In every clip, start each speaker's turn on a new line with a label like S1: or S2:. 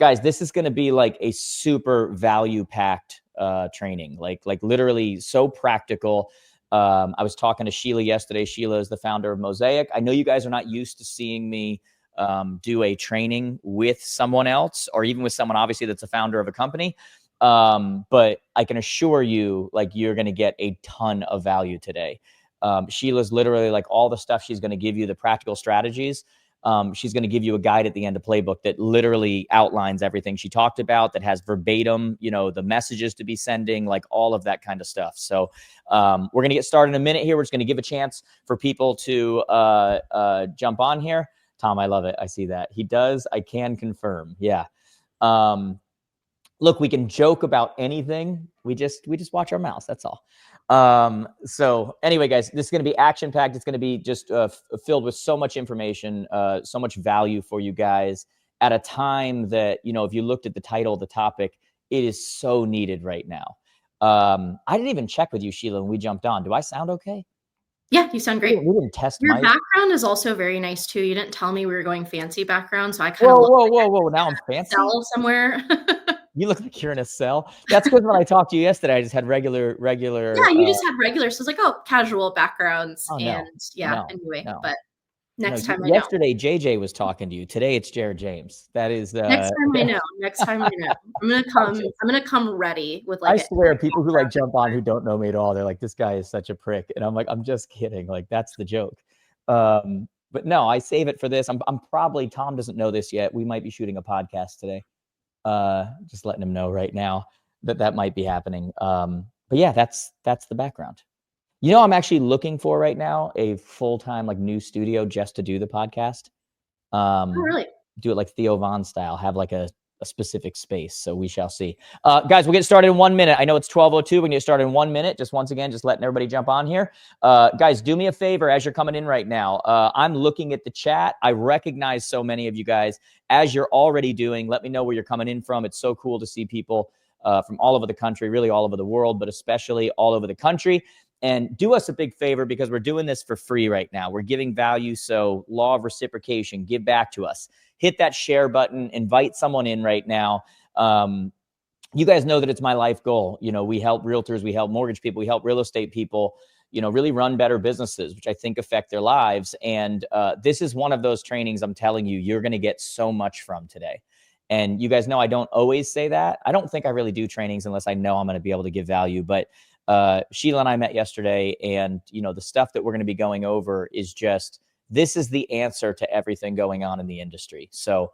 S1: guys, this is going to be like a super value packed training, like literally so practical. I was talking to Sheila yesterday. Sheila is the founder of Mosaic. I know you guys are not used to seeing me do a training with someone else, or even with someone obviously that's a founder of a company. But I can assure you, like, you're going to get a ton of value today. Sheila's literally like all the stuff she's going to give you, the practical strategies. She's going to give you a guide at the end of Playbook that literally outlines everything she talked about, that has verbatim, the messages to be sending, like all of that kind of stuff. So we're going to get started in a minute here. We're just going to give a chance for people to jump on here. Tom, I love it. I see that. He does. I can confirm. Yeah. Look, we can joke about anything. We just watch our mouths. That's all. So anyway, guys, this is going to be action packed. It's going to be just filled with so much information, so much value for you guys at a time that, if you looked at the title of the topic, it is so needed right now. I didn't even check with you, Sheila, when we jumped on. Do I sound okay?
S2: Yeah, you sound great.
S1: We didn't test
S2: your background is also very nice too. You didn't tell me we were going fancy background, so I kind of
S1: whoa. Now I'm fancy.
S2: Cell somewhere.
S1: You look like you're in a cell. That's because when I talked to you yesterday, I just had regular.
S2: Yeah, you just had regular. So it's like, casual backgrounds.
S1: Oh,
S2: no, but next time I know.
S1: Yesterday, JJ was talking to you. Today, it's Jared James. That is
S2: next time I know. Next time I know. I'm gonna come ready with like.
S1: I swear, people who like jump on who don't know me at all, they're like, "This guy is such a prick," and I'm like, "I'm just kidding." Like, that's the joke. But no, I save it for this. I'm probably, Tom doesn't know this yet. We might be shooting a podcast today. Just letting him know right now that might be happening. But yeah, that's the background. I'm actually looking for right now a full-time like new studio just to do the podcast.
S2: Oh, really?
S1: Do it like Theo Von style, have like a specific space. So we shall see. Guys, we'll get started in 1 minute. I know it's 12:02. We can get started in 1 minute. Just once again, just letting everybody jump on here. Guys, do me a favor as you're coming in right now. I'm looking at the chat. I recognize so many of you guys. As you're already doing, let me know where you're coming in from. It's so cool to see people from all over the country, really all over the world, but especially all over the country. And do us a big favor, because we're doing this for free right now. We're giving value. So law of reciprocation, give back to us. Hit that share button, invite someone in right now. You guys know that it's my life goal. We help realtors, we help mortgage people, we help real estate people, really run better businesses, which I think affect their lives. And this is one of those trainings I'm telling you, you're going to get so much from today. And you guys know I don't always say that. I don't think I really do trainings unless I know I'm going to be able to give value. But Sheila and I met yesterday, and the stuff that we're going to be going over is just, this is the answer to everything going on in the industry. So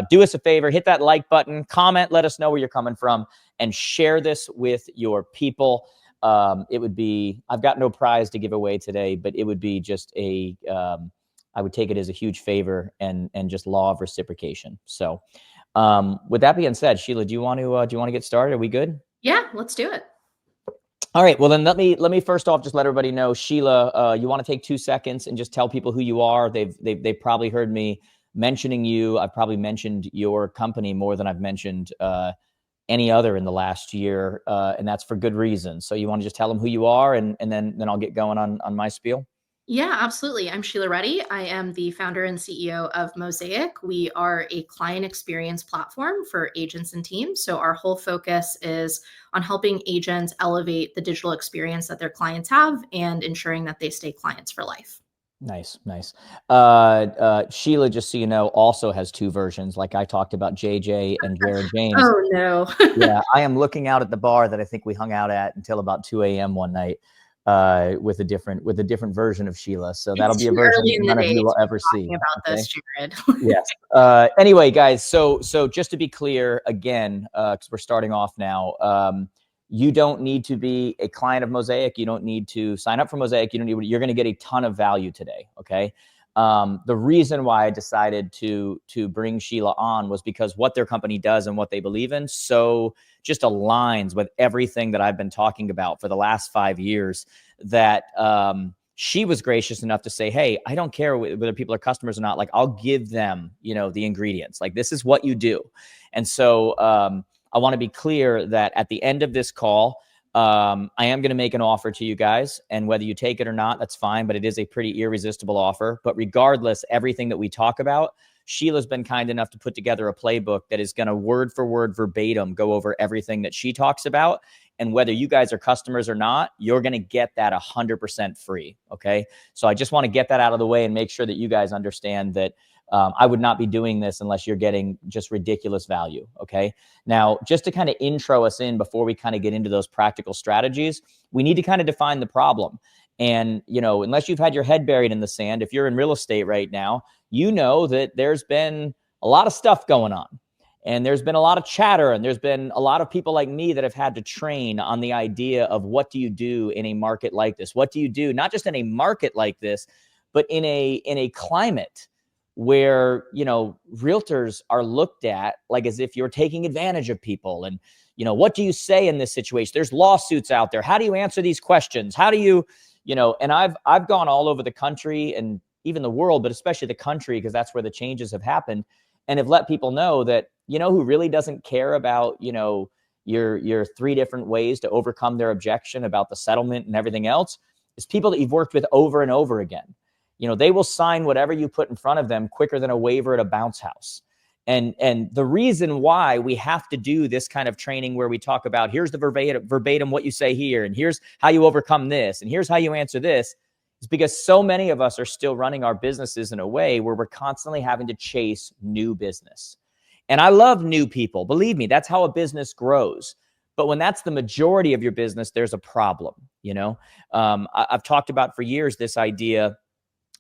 S1: do us a favor, hit that like button, comment, let us know where you're coming from, and share this with your people. It would be, I've got no prize to give away today, but it would be just I would take it as a huge favor and just law of reciprocation. So with that being said, Sheila, do you want to get started? Are we good?
S2: Yeah, let's do it.
S1: All right. Well, then let me first off just let everybody know, Sheila, you want to take 2 seconds and just tell people who you are. They've probably heard me mentioning you. I've probably mentioned your company more than I've mentioned any other in the last year, and that's for good reason. So you want to just tell them who you are, and then I'll get going on my spiel.
S2: Yeah, absolutely. I'm Sheila Reddy. I am the founder and CEO of Mosaic. We are a client experience platform for agents and teams. So our whole focus is on helping agents elevate the digital experience that their clients have and ensuring that they stay clients for life.
S1: Nice. Sheila, just so you know, also has 2 versions. Like I talked about JJ and Jared James.
S2: Oh, no.
S1: Yeah, I am looking out at the bar that I think we hung out at until about 2 a.m. one night. With a different version of Sheila. So that'll be a version none of you will ever see.
S2: About this, Jared.
S1: Yes. Anyway, guys, so just to be clear again, because we're starting off now, you don't need to be a client of Mosaic. You don't need to sign up for Mosaic. You're going to get a ton of value today. Okay. The reason why I decided to bring Sheila on was because what their company does and what they believe in so just aligns with everything that I've been talking about for the last 5 years, that she was gracious enough to say, hey, I don't care whether people are customers or not. Like, I'll give them, the ingredients. Like, this is what you do. And so I want to be clear that at the end of this call, I am going to make an offer to you guys, and whether you take it or not, that's fine, but it is a pretty irresistible offer. But regardless, everything that we talk about, Sheila's been kind enough to put together a playbook that is going to word for word verbatim go over everything that she talks about. And whether you guys are customers or not, you're going to get that 100% free. Okay. So I just want to get that out of the way and make sure that you guys understand that I would not be doing this unless you're getting just ridiculous value. Okay. Now, just to kind of intro us in before we kind of get into those practical strategies, we need to kind of define the problem. And, unless you've had your head buried in the sand, if you're in real estate right now, you know that there's been a lot of stuff going on. And there's been a lot of chatter, and there's been a lot of people like me that have had to train on the idea of what do you do in a market like this? What do you do, not just in a market like this, but in a climate where, realtors are looked at like as if you're taking advantage of people. And, what do you say in this situation? There's lawsuits out there. How do you answer these questions? How do you, and I've gone all over the country and even the world, but especially the country, because that's where the changes have happened, and have let people know that, who really doesn't care about, your 3 different ways to overcome their objection about the settlement and everything else, is people that you've worked with over and over again. They will sign whatever you put in front of them quicker than a waiver at a bounce house. And the reason why we have to do this kind of training where we talk about here's the verbatim what you say here, and here's how you overcome this, and here's how you answer this, is because so many of us are still running our businesses in a way where we're constantly having to chase new business. And I love new people. Believe me, that's how a business grows. But when that's the majority of your business, there's a problem. I've talked about for years this idea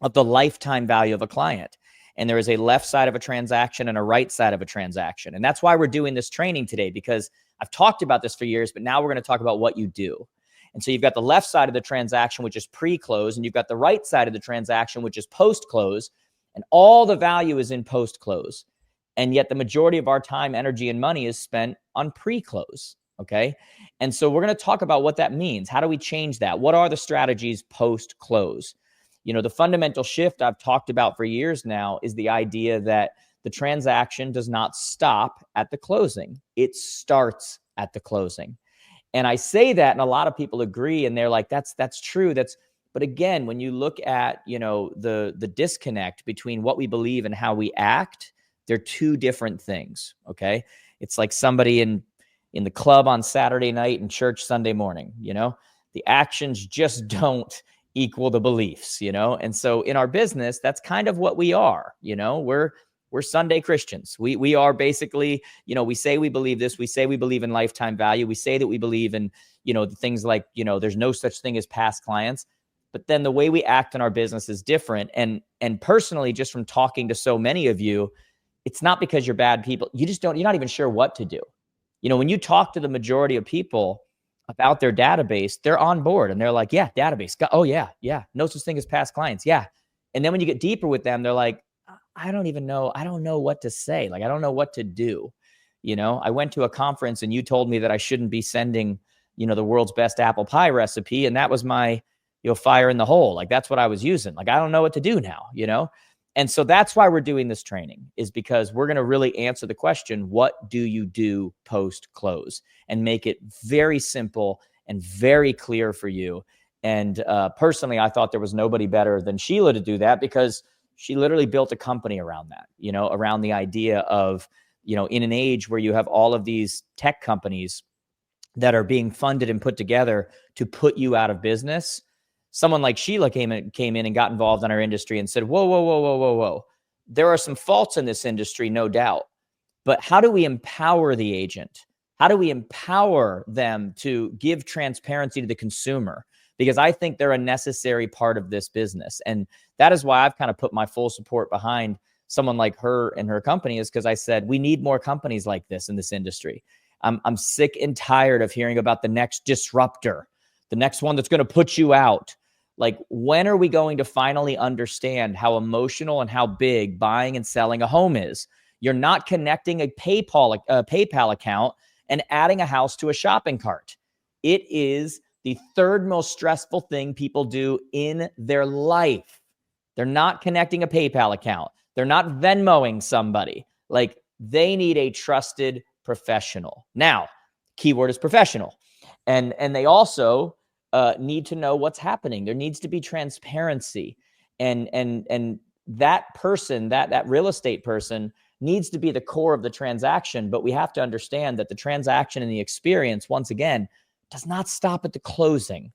S1: of the lifetime value of a client. And there is a left side of a transaction and a right side of a transaction. And that's why we're doing this training today, because I've talked about this for years, but now we're going to talk about what you do. And so you've got the left side of the transaction, which is pre-close, and you've got the right side of the transaction, which is post-close. And all the value is in post-close. And yet the majority of our time, energy, and money is spent on pre-close. Okay. And so we're going to talk about what that means. How do we change that? What are the strategies post-close? The fundamental shift I've talked about for years now is the idea that the transaction does not stop at the closing. It starts at the closing. And I say that, and a lot of people agree, and they're like, that's true. But again, when you look at, the disconnect between what we believe and how we act, they're 2 different things. Okay. It's like somebody in the club on Saturday night and church Sunday morning, the actions just don't equal the beliefs, And so in our business, that's kind of what we are, we're Sunday Christians. We are basically, we say we believe this, we say we believe in lifetime value. We say that we believe in, things like, there's no such thing as past clients, but then the way we act in our business is different. And personally, just from talking to so many of you, it's not because you're bad people. You're not even sure what to do. When you talk to the majority of people about their database, they're on board and they're like, yeah, database. Oh yeah. No such thing as past clients. Yeah. And then when you get deeper with them, they're like, I don't even know. I don't know what to say. Like, I don't know what to do. I went to a conference and you told me that I shouldn't be sending, the world's best apple pie recipe. And that was my, fire in the hole. Like, that's what I was using. Like, I don't know what to do now, And so that's why we're doing this training, is because we're going to really answer the question, what do you do post-close, and make it very simple and very clear for you. And personally, I thought there was nobody better than Sheila to do that, because she literally built a company around that, around the idea of, in an age where you have all of these tech companies that are being funded and put together to put you out of business. Someone like Sheila came in and got involved in our industry and said, whoa. There are some faults in this industry, no doubt. But how do we empower the agent? How do we empower them to give transparency to the consumer? Because I think they're a necessary part of this business. And that is why I've kind of put my full support behind someone like her and her company, is because I said, we need more companies like this in this industry. I'm sick and tired of hearing about the next disruptor, the next one that's going to put you out. Like, when are we going to finally understand how emotional and how big buying and selling a home is? You're not connecting a PayPal account and adding a house to a shopping cart. It is the 3rd most stressful thing people do in their life. They're not connecting a PayPal account. They're not Venmoing somebody. Like, they need a trusted professional. Now, keyword is professional. And they also need to know what's happening. There needs to be transparency. And that person, that real estate person needs to be the core of the transaction. But we have to understand that the transaction and the experience, once again, does not stop at the closing.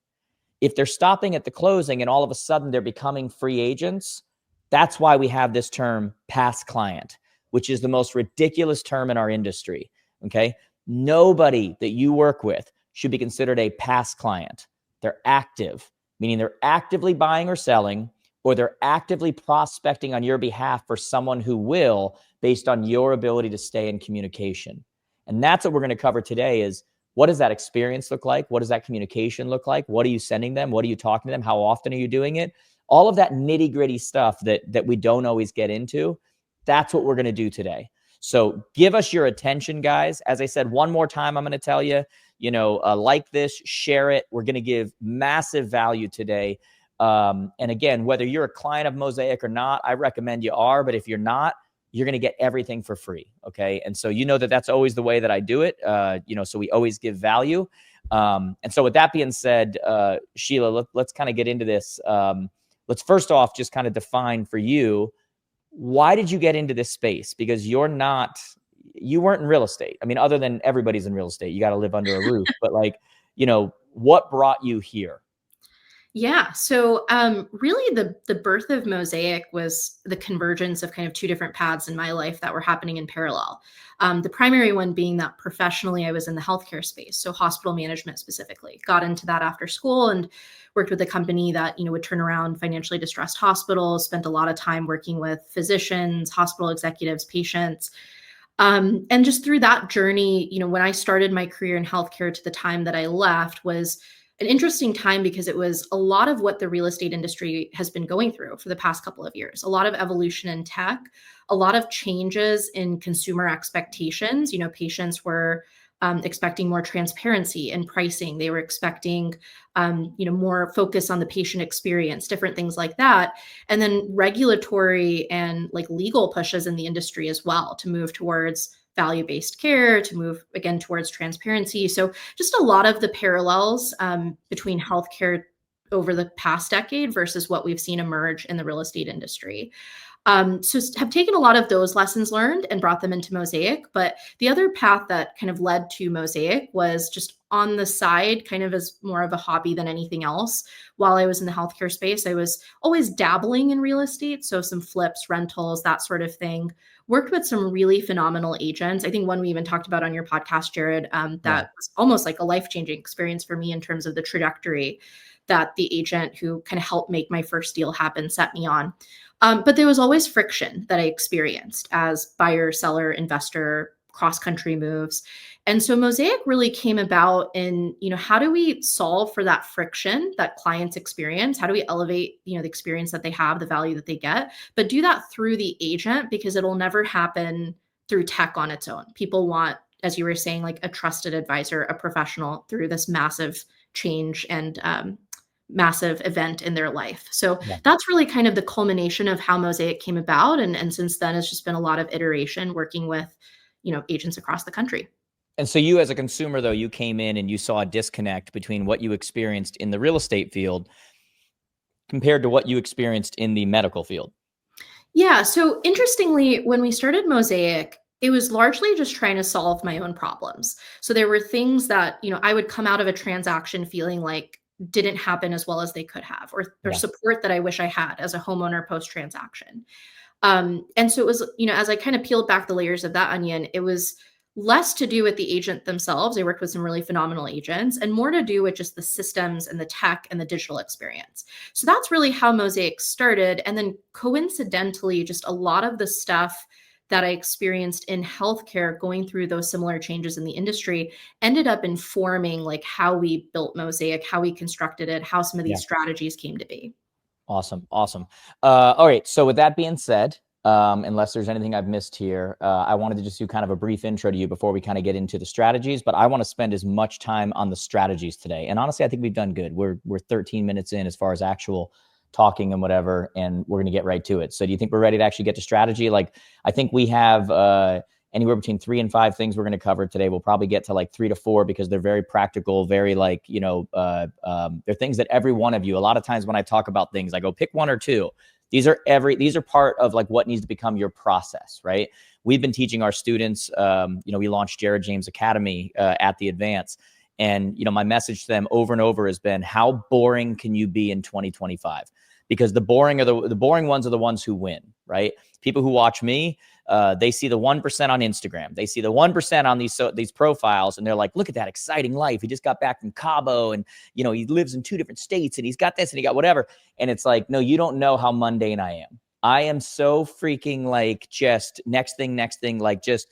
S1: If they're stopping at the closing and all of a sudden they're becoming free agents, that's why we have this term past client, which is the most ridiculous term in our industry. Okay. Nobody that you work with should be considered a past client. They're active, meaning they're actively buying or selling, or they're actively prospecting on your behalf for someone who will, based on your ability to stay in communication. And that's what we're going to cover today is, what does that experience look like? What does that communication look like? What are you sending them? What are you talking to them? How often are you doing it? All of that nitty gritty stuff that we don't always get into. That's what we're going to do today. So give us your attention, guys. As I said, one more time, I'm going to tell you, like this, share it. We're going to give massive value today. And again, whether you're a client of Mosaic or not, I recommend you are. But if you're not, you're going to get everything for free. Okay. And so, that's always the way that I do it. So we always give value. And so with that being said, Sheila, let's kind of get into this. Let's first off, just kind of define for you, why did you get into this space? Because you weren't in real estate. I mean, other than everybody's in real estate, you got to live under a roof, but what brought you here?
S2: Yeah. So really the birth of Mosaic was the convergence of kind of two different paths in my life that were happening in parallel. The primary one being that professionally I was in the healthcare space, so hospital management specifically. Got into that after school and worked with a company that, would turn around financially distressed hospitals, spent a lot of time working with physicians, hospital executives, patients. And just through that journey, when I started my career in healthcare to the time that I left was an interesting time because it was a lot of what the real estate industry has been going through for the past couple of years. A lot of evolution in tech, a lot of changes in consumer expectations. Patients were expecting more transparency in pricing. They were expecting, more focus on the patient experience, different things like that. And then regulatory and like legal pushes in the industry as well to move towards value-based care, to move again towards transparency. So just a lot of the parallels between healthcare over the past decade versus what we've seen emerge in the real estate industry. So have taken a lot of those lessons learned and brought them into Mosaic. But the other path that kind of led to Mosaic was just on the side, kind of as more of a hobby than anything else. While I was in the healthcare space, I was always dabbling in real estate. So some flips, rentals, that sort of thing. Worked with some really phenomenal agents. I think one we even talked about on your podcast, Jared, that was almost like a life-changing experience for me in terms of the trajectory that the agent who kind of helped make my first deal happen set me on. But there was always friction that I experienced as buyer, seller, investor, cross-country moves. And so Mosaic really came about in, how do we solve for that friction that clients experience? How do we elevate, the experience that they have, the value that they get, but do that through the agent because it'll never happen through tech on its own. People want, as you were saying, like a trusted advisor, a professional through this massive change and massive event in their life. So that's really kind of the culmination of how Mosaic came about. And since then, it's just been a lot of iteration working with, agents across the country.
S1: And so you as a consumer, though, you came in and you saw a disconnect between what you experienced in the real estate field compared to what you experienced in the medical field.
S2: Yeah. So interestingly, when we started Mosaic, it was largely just trying to solve my own problems. So there were things that, I would come out of a transaction feeling like didn't happen as well as they could have, or support that I wish I had as a homeowner post-transaction. And so it was, as I kind of peeled back the layers of that onion, it was less to do with the agent themselves. I worked with some really phenomenal agents and more to do with just the systems and the tech and the digital experience. So that's really how Mosaic started. And then coincidentally, just a lot of the stuff that I experienced in healthcare going through those similar changes in the industry ended up informing like how we built Mosaic, how we constructed it, how some of these strategies came to be.
S1: Awesome. All right. So with that being said, unless there's anything I've missed here, I wanted to just do kind of a brief intro to you before we kind of get into the strategies, but I want to spend as much time on the strategies today. And honestly, I think we've done good. We're 13 minutes in as far as actual talking and whatever, and we're going to get right to it. So do you think we're ready to actually get to strategy? Like, I think we have anywhere between 3 and 5 things we're going to cover today. We'll probably get to like 3 to 4 because they're very practical, very like, they're things that every one of you, a lot of times when I talk about things, I go pick 1 or 2. These are part of like what needs to become your process, right? We've been teaching our students, we launched Jared James Academy at the Advance. And, my message to them over and over has been, how boring can you be in 2025? Because the boring ones are the ones who win, right? People who watch me, they see the 1% on Instagram. They see the 1% on these profiles, and they're like, look at that exciting life. He just got back from Cabo, and, he lives in 2 different states, and he's got this and he got whatever. And it's like, no, you don't know how mundane I am. I am so freaking like just next thing, like just,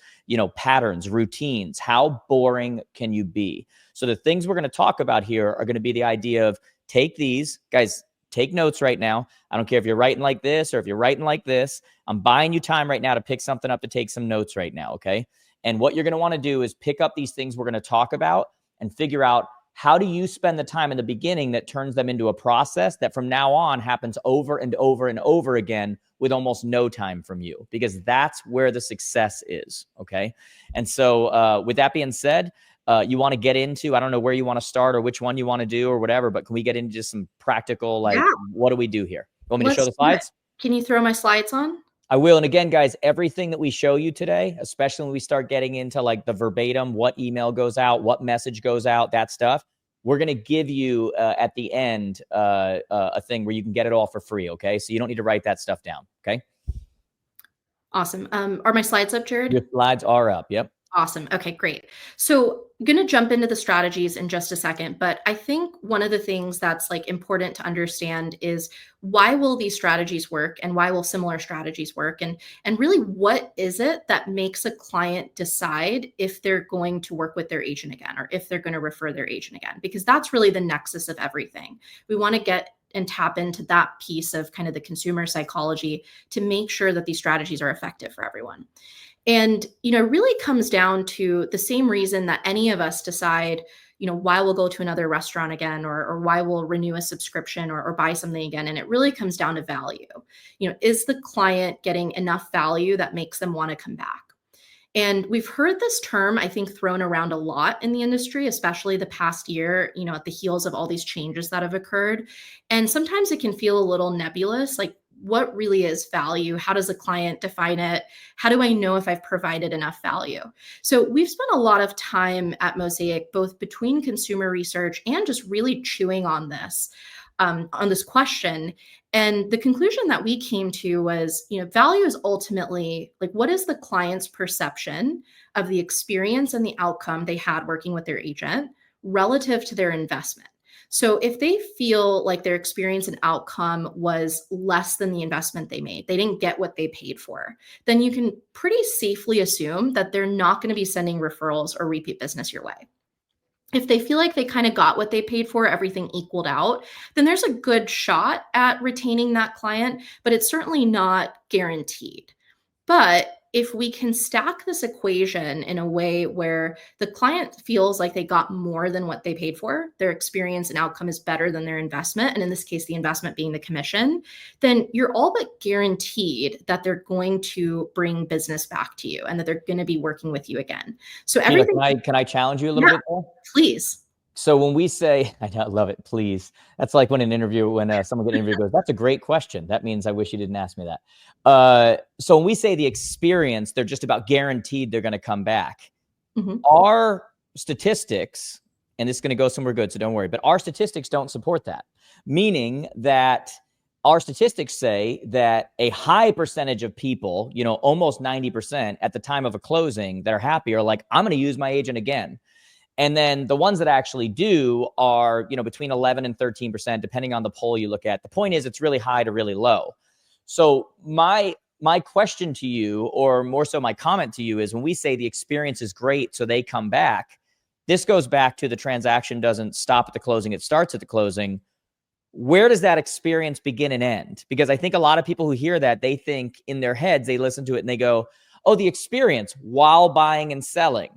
S1: patterns, routines. How boring can you be? So the things we're going to talk about here are going to be the idea of take these, guys, take notes right now. I don't care if you're writing like this or if you're writing like this. I'm buying you time right now to pick something up to take some notes right now, okay? And what you're going to want to do is pick up these things we're going to talk about and figure out, how do you spend the time in the beginning that turns them into a process that from now on happens over and over and over again with almost no time from you, because that's where the success is, okay? And so with that being said, you want to get into, I don't know where you want to start or which one you want to do or whatever, but can we get into just some practical, like, what do we do here? You want me to show the slides?
S2: Can you throw my slides on?
S1: I will. And again, guys, everything that we show you today, especially when we start getting into like the verbatim, what email goes out, what message goes out, that stuff, we're going to give you at the end a thing where you can get it all for free. Okay. So you don't need to write that stuff down. Okay.
S2: Awesome. Are my slides up, Jared?
S1: Your slides are up. Yep.
S2: Awesome. Okay, great. So I'm going to jump into the strategies in just a second, but I think one of the things that's like important to understand is, why will these strategies work and why will similar strategies work? And really, what is it that makes a client decide if they're going to work with their agent again, or if they're going to refer their agent again? Because that's really the nexus of everything. We want to get and tap into that piece of kind of the consumer psychology to make sure that these strategies are effective for everyone. And, really comes down to the same reason that any of us decide, why we'll go to another restaurant again, or why we'll renew a subscription or buy something again. And it really comes down to value. Is the client getting enough value that makes them want to come back? And we've heard this term, I think, thrown around a lot in the industry, especially the past year, at the heels of all these changes that have occurred. And sometimes it can feel a little nebulous, like, what really is value? How does a client define it? How do I know if I've provided enough value? So we've spent a lot of time at Mosaic, both between consumer research and just really chewing on this question. And the conclusion that we came to was, value is ultimately like, what is the client's perception of the experience and the outcome they had working with their agent relative to their investment? So if they feel like their experience and outcome was less than the investment they made, they didn't get what they paid for, then you can pretty safely assume that they're not going to be sending referrals or repeat business your way. If they feel like they kind of got what they paid for, everything equaled out, then there's a good shot at retaining that client, but it's certainly not guaranteed. But if we can stack this equation in a way where the client feels like they got more than what they paid for, their experience and outcome is better than their investment, and in this case, the investment being the commission, then you're all but guaranteed that they're going to bring business back to you and that they're going to be working with you again. So everything.
S1: Can I challenge you a little bit there?
S2: Please.
S1: So when we say, I love it, please. That's like when someone gets an interview goes, that's a great question. That means I wish you didn't ask me that. So when we say the experience, they're just about guaranteed they're going to come back. Mm-hmm. Our statistics, and this is going to go somewhere good, so don't worry, but our statistics don't support that. Meaning that our statistics say that a high percentage of people, almost 90% at the time of a closing that are happy are like, I'm going to use my agent again. And then the ones that actually do are, between 11 and 13%, depending on the poll you look at. The point is, it's really high to really low. So my question to you, or more so my comment to you, is when we say the experience is great, so they come back, this goes back to the transaction doesn't stop at the closing, it starts at the closing. Where does that experience begin and end? Because I think a lot of people who hear that, they think in their heads, they listen to it and they go, oh, the experience while buying and selling.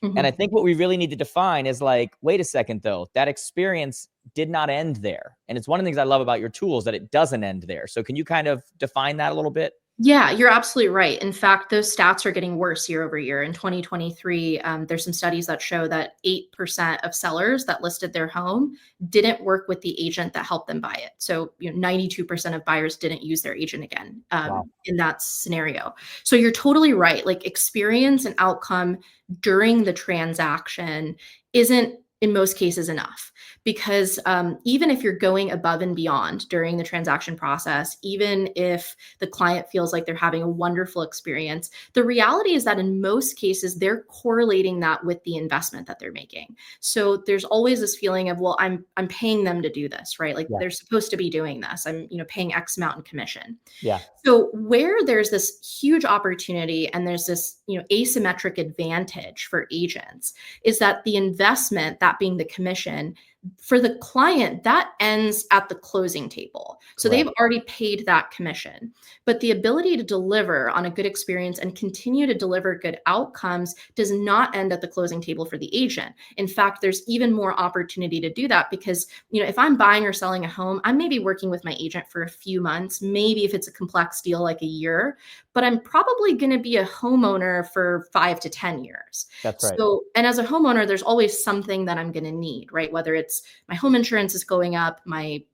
S1: Mm-hmm. And I think what we really need to define is like, wait a second, though, that experience did not end there. And it's one of the things I love about your tools, that it doesn't end there. So can you kind of define that a little bit?
S2: Yeah, you're absolutely right. In fact, those stats are getting worse year over year. In 2023, there's some studies that show that 8% of sellers that listed their home didn't work with the agent that helped them buy it. So, 92% of buyers didn't use their agent again
S1: Wow.
S2: in that scenario. So, you're totally right. Like, experience and outcome during the transaction isn't in most cases enough, because even if you're going above and beyond during the transaction process, even if the client feels like they're having a wonderful experience, the reality is that in most cases they're correlating that with the investment that they're making. So there's always this feeling of, well, I'm paying them to do this, right? Like
S1: Yeah.
S2: they're supposed to be doing this. I'm, paying X amount in commission.
S1: Yeah.
S2: So where there's this huge opportunity and there's this, asymmetric advantage for agents, is that the investment, that being the commission, for the client, that ends at the closing table. So they've
S1: Correct.
S2: already paid that commission. But the ability to deliver on a good experience and continue to deliver good outcomes does not end at the closing table for the agent. In fact, there's even more opportunity to do that because, if I'm buying or selling a home, I may be working with my agent for a few months, maybe if it's a complex deal like a year, but I'm probably going to be a homeowner for 5 to 10 years.
S1: That's right.
S2: So, and as a homeowner, there's always something that I'm going to need, right? Whether it's my home insurance is going up, I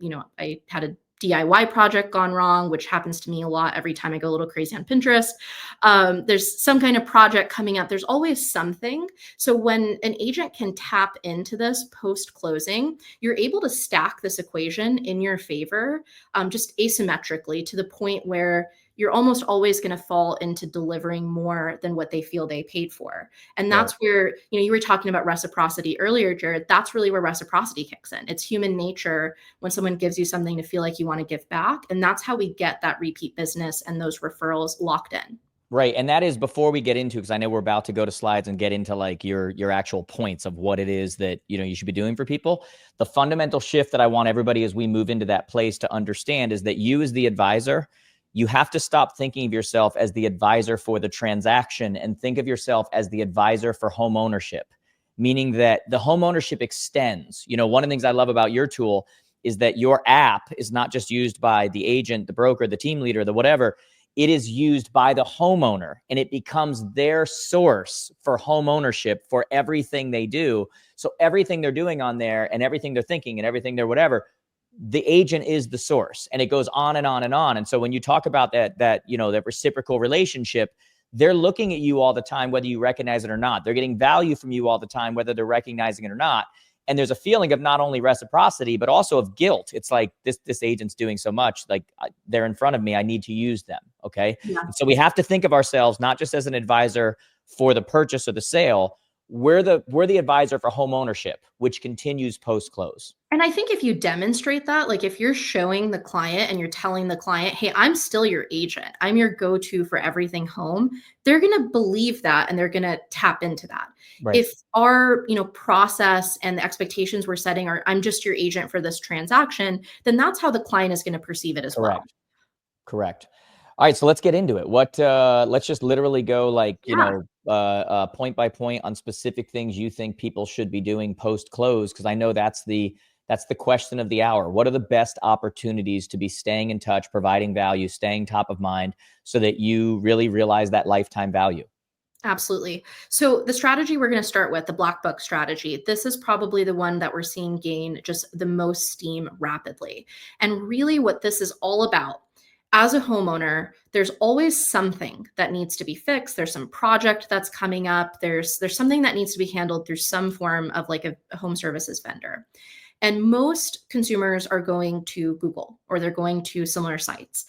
S2: had a DIY project gone wrong, which happens to me a lot every time I go a little crazy on Pinterest. There's some kind of project coming up. There's always something. So when an agent can tap into this post closing, you're able to stack this equation in your favor, just asymmetrically, to the point where you're almost always going to fall into delivering more than what they feel they paid for. And
S1: Right.
S2: that's where, you were talking about reciprocity earlier, Jared. That's really where reciprocity kicks in. It's human nature when someone gives you something to feel like you want to give back. And that's how we get that repeat business and those referrals locked in.
S1: Right. And that is before we get into, because I know we're about to go to slides and get into like your actual points of what it is that, you should be doing for people. The fundamental shift that I want everybody as we move into that place to understand is that you as the advisor, you have to stop thinking of yourself as the advisor for the transaction and think of yourself as the advisor for home ownership, meaning that the home ownership extends. One of the things I love about your tool is that your app is not just used by the agent, the broker, the team leader, the whatever. It is used by the homeowner and it becomes their source for home ownership for everything they do. So everything they're doing on there and everything they're thinking and everything they're whatever, the agent is the source, and it goes on and on and on. And so when you talk about that reciprocal relationship, they're looking at you all the time, whether you recognize it or not. They're getting value from you all the time, whether they're recognizing it or not. And there's a feeling of not only reciprocity, but also of guilt. It's like this agent's doing so much, like they're in front of me. I need to use them. Okay.
S2: Yeah.
S1: And so we have to think of ourselves, not just as an advisor for the purchase or the sale. We're the advisor for home ownership, which continues post-close.
S2: And I think if you demonstrate that, like if you're showing the client and you're telling the client, hey, I'm still your agent, I'm your go to for everything home, they're going to believe that and they're going to tap into that.
S1: Right.
S2: If our process and the expectations we're setting are, I'm just your agent for this transaction, then that's how the client is going to perceive it as well.
S1: Correct. Correct. All right, so let's get into it. Let's just literally go like,
S2: Yeah.
S1: point by point on specific things you think people should be doing post close, because I know that's the question of the hour. What are the best opportunities to be staying in touch, providing value, staying top of mind so that you really realize that lifetime value?
S2: Absolutely. So the strategy we're going to start with, the black book strategy, this is probably the one that we're seeing gain just the most steam rapidly. And really what this is all about, as a homeowner, there's always something that needs to be fixed. There's some project that's coming up. There's something that needs to be handled through some form of like a home services vendor. And most consumers are going to Google or they're going to similar sites.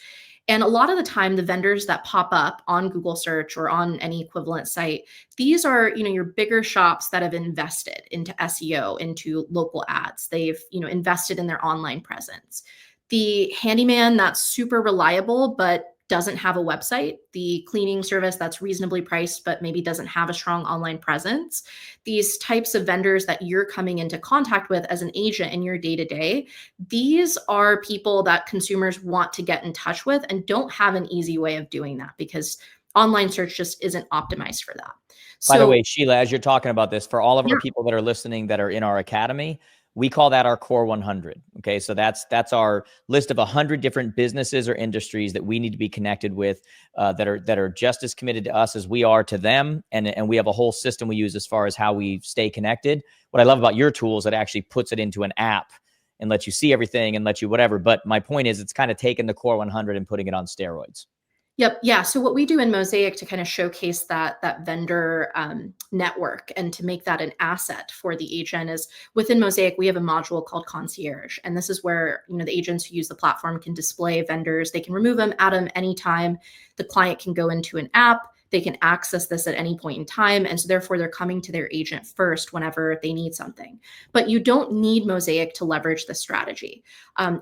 S2: And a lot of the time, the vendors that pop up on Google search or on any equivalent site, these are, your bigger shops that have invested into SEO, into local ads. They've, invested in their online presence. The handyman that's super reliable, but doesn't have a website, the cleaning service that's reasonably priced, but maybe doesn't have a strong online presence. These types of vendors that you're coming into contact with as an agent in your day to day, these are people that consumers want to get in touch with and don't have an easy way of doing that because online search just isn't optimized for that.
S1: By the
S2: So,
S1: way, Sheila, as you're talking about this, for all of
S2: yeah.
S1: our people that are listening that are in our academy, We call that our core 100. Okay. So that's our list of 100 different businesses or industries that we need to be connected with, that are just as committed to us as we are to them. And we have a whole system we use as far as how we stay connected. What I love about your tool is it actually puts it into an app and lets you see everything and lets you whatever. But my point is, it's kind of taking the core 100 and putting it on steroids.
S2: Yep. Yeah. So what we do in Mosaic to kind of showcase that vendor network and to make that an asset for the agent is within Mosaic, we have a module called Concierge. And this is where, the agents who use the platform can display vendors. They can remove them, add them anytime. The client can go into an app. They can access this at any point in time. And so therefore they're coming to their agent first whenever they need something. But you don't need Mosaic to leverage this strategy.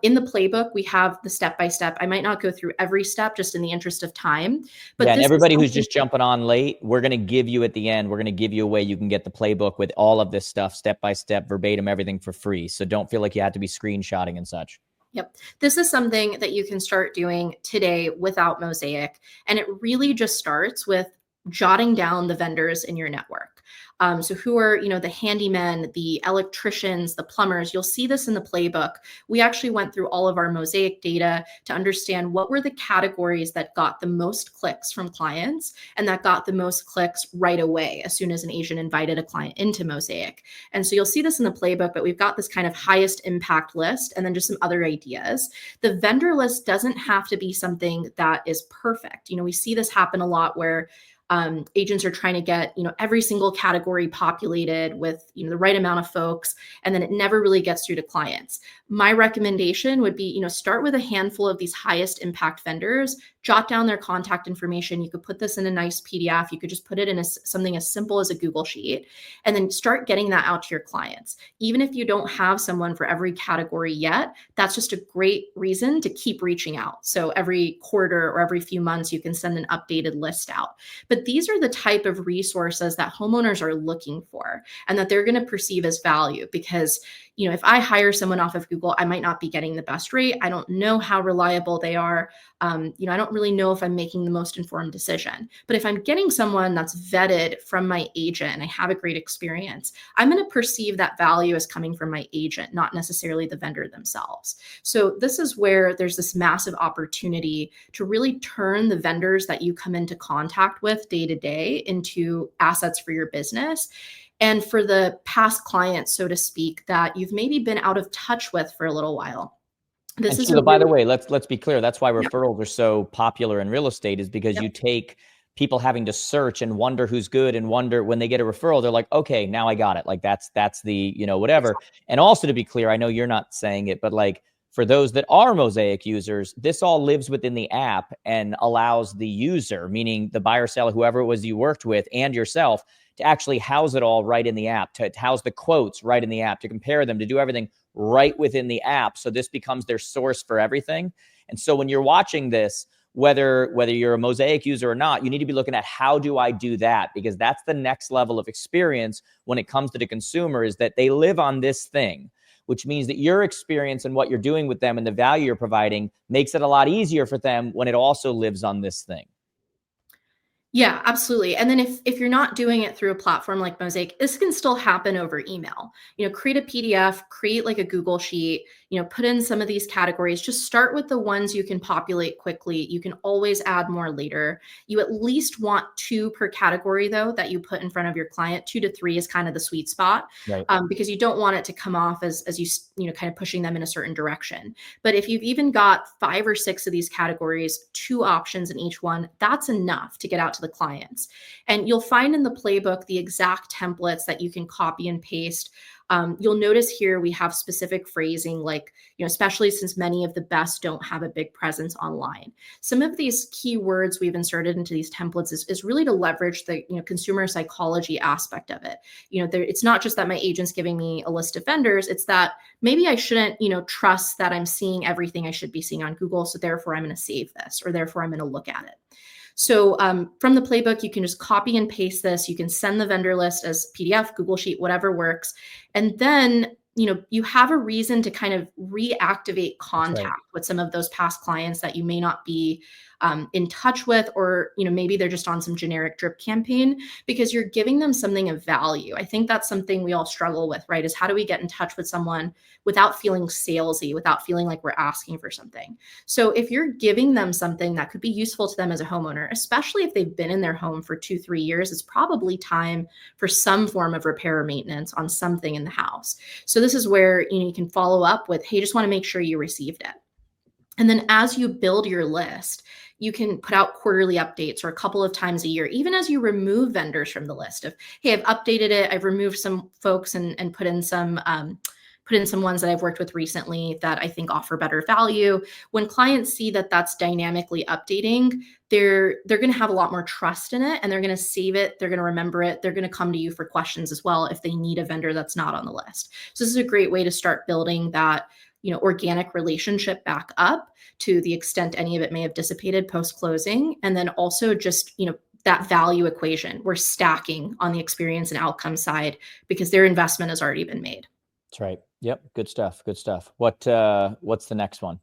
S2: In the playbook, we have the step-by-step. I might not go through every step just in the interest of time. But
S1: yeah, and everybody who's just jumping on late, we're going to give you at the end, we're going to give you a way you can get the playbook with all of this stuff, step-by-step, verbatim, everything for free. So don't feel like you have to be screenshotting and such.
S2: Yep. This is something that you can start doing today without Mosaic. And it really just starts with jotting down the vendors in your network. So who are, the handymen, the electricians, the plumbers. You'll see this in the playbook. We actually went through all of our Mosaic data to understand what were the categories that got the most clicks from clients and that got the most clicks right away as soon as an agent invited a client into Mosaic. And so you'll see this in the playbook, but we've got this kind of highest impact list and then just some other ideas. The vendor list doesn't have to be something that is perfect. We see this happen a lot where agents are trying to get, every single category populated with, the right amount of folks, and then it never really gets through to clients. My recommendation would be, start with a handful of these highest impact vendors, jot down their contact information. You could put this in a nice PDF. You could just put it in something as simple as a Google Sheet, and then start getting that out to your clients. Even if you don't have someone for every category yet, that's just a great reason to keep reaching out. So every quarter or every few months, you can send an updated list out. But these are the type of resources that homeowners are looking for and that they're going to perceive as value because, if I hire someone off of Google, I might not be getting the best rate. I don't know how reliable they are. I don't really know if I'm making the most informed decision. But if I'm getting someone that's vetted from my agent and I have a great experience, I'm going to perceive that value as coming from my agent, not necessarily the vendor themselves. So this is where there's this massive opportunity to really turn the vendors that you come into contact with day to day into assets for your business. And for the past clients, so to speak, that you've maybe been out of touch with for a little while.
S1: This is by the way, let's be clear. That's why referrals are so popular in real estate, is because you take people having to search and wonder who's good and wonder when they get a referral, they're like, okay, now I got it. Like that's the, whatever. And also to be clear, I know you're not saying it, but like for those that are Mosaic users, this all lives within the app and allows the user, meaning the buyer, seller, whoever it was you worked with and yourself, to actually house it all right in the app, to house the quotes right in the app, to compare them, to do everything right within the app. So this becomes their source for everything. And so when you're watching this, whether you're a Mosaic user or not, you need to be looking at how do I do that? Because that's the next level of experience when it comes to the consumer, is that they live on this thing, which means that your experience and what you're doing with them and the value you're providing makes it a lot easier for them when it also lives on this thing.
S2: Yeah, absolutely. And then if you're not doing it through a platform like Mosaic, this can still happen over email. Create a PDF, create like a Google Sheet, put in some of these categories. Just start with the ones you can populate quickly. You can always add more later. You at least want 2 per category, though, that you put in front of your client. 2 to 3 is kind of the sweet spot,
S1: right?
S2: Because you don't want it to come off as you kind of pushing them in a certain direction. But if you've even got 5 or 6 of these categories, 2 options in each one, that's enough to get out to the clients. And you'll find in the playbook the exact templates that you can copy and paste. You'll notice here we have specific phrasing, like, especially since many of the best don't have a big presence online. Some of these keywords we've inserted into these templates is really to leverage the consumer psychology aspect of it. It's not just that my agent's giving me a list of vendors, it's that maybe I shouldn't trust that I'm seeing everything I should be seeing on Google, so therefore I'm going to save this, or therefore I'm going to look at it. So from the playbook, you can just copy and paste this. You can send the vendor list as PDF, Google Sheet, whatever works. And then, you have a reason to kind of reactivate contact with some of those past clients that you may not be in touch with, or maybe they're just on some generic drip campaign, because you're giving them something of value. I think that's something we all struggle with, right? Is how do we get in touch with someone without feeling salesy, without feeling like we're asking for something? So if you're giving them something that could be useful to them as a homeowner, especially if they've been in their home for 2-3 years, it's probably time for some form of repair or maintenance on something in the house. So this is where you can follow up with, hey, just want to make sure you received it. And then as you build your list, you can put out quarterly updates or a couple of times a year, even as you remove vendors from the list of, hey, I've updated it, I've removed some folks and put in some ones that I've worked with recently that I think offer better value. When clients see that that's dynamically updating, they're going to have a lot more trust in it, and they're going to save it. They're going to remember it. They're going to come to you for questions as well if they need a vendor that's not on the list. So this is a great way to start building that organic relationship back up, to the extent any of it may have dissipated post-closing. And then also just, that value equation, we're stacking on the experience and outcome side because their investment has already been made.
S1: That's right. Yep. Good stuff. Good stuff. What's the next one?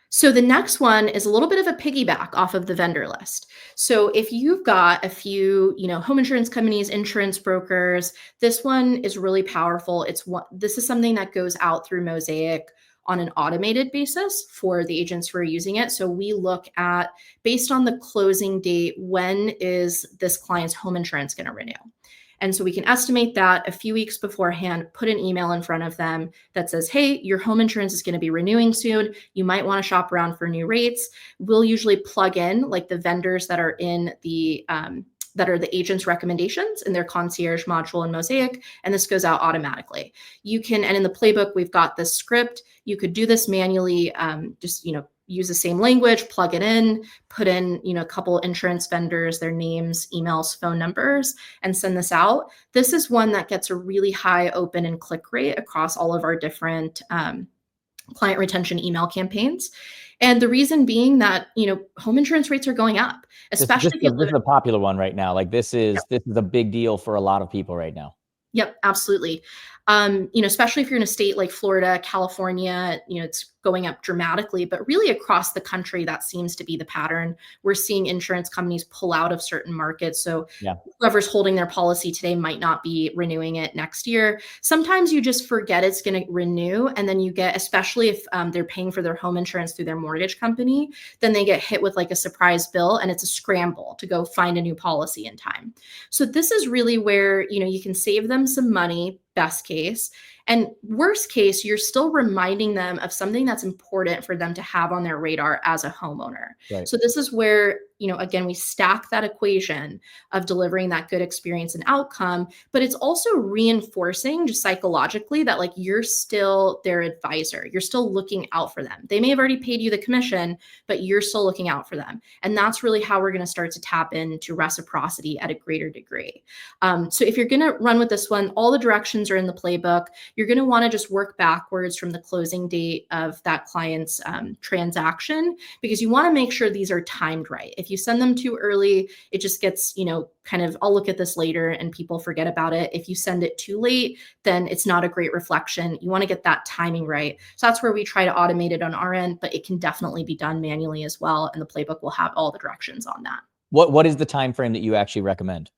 S2: So the next one is a little bit of a piggyback off of the vendor list. So if you've got a few, home insurance companies, insurance brokers, this one is really powerful. This is something that goes out through Mosaic on an automated basis for the agents who are using it. So we look at, based on the closing date, when is this client's home insurance going to renew? And so we can estimate that a few weeks beforehand, put an email in front of them that says, hey, your home insurance is going to be renewing soon. You might want to shop around for new rates. We'll usually plug in like the vendors that are in the agent's recommendations in their concierge module in Mosaic, and this goes out automatically. And in the playbook, we've got this script. You could do this manually, use the same language, plug it in, put in, a couple insurance vendors, their names, emails, phone numbers, and send this out. This is one that gets a really high open and click rate across all of our different client retention email campaigns. And the reason being that, home insurance rates are going up, especially
S1: this is a popular one right now. Like this is a big deal for a lot of people right now.
S2: Yep, absolutely. Especially if you're in a state like Florida, California, it's going up dramatically, but really across the country, that seems to be the pattern. We're seeing insurance companies pull out of certain markets. So whoever's holding their policy today might not be renewing it next year. Sometimes you just forget it's going to renew. And then you get, especially if they're paying for their home insurance through their mortgage company, then they get hit with like a surprise bill, and it's a scramble to go find a new policy in time. So this is really where, you can save them some money, best case. And worst case, you're still reminding them of something that's important for them to have on their radar as a homeowner. Right. So this is where, again, we stack that equation of delivering that good experience and outcome, but it's also reinforcing just psychologically that like you're still their advisor. You're still looking out for them. They may have already paid you the commission, but you're still looking out for them. And that's really how we're going to start to tap into reciprocity at a greater degree. So if you're going to run with this one, all the directions are in the playbook. You're going to want to just work backwards from the closing date of that client's transaction, because you want to make sure these are timed right. If you send them too early, it just gets, kind of, I'll look at this later, and people forget about it. If you send it too late, then it's not a great reflection. You want to get that timing right. So that's where we try to automate it on our end, but it can definitely be done manually as well. And the playbook will have all the directions on that.
S1: What is the time frame that you actually recommend?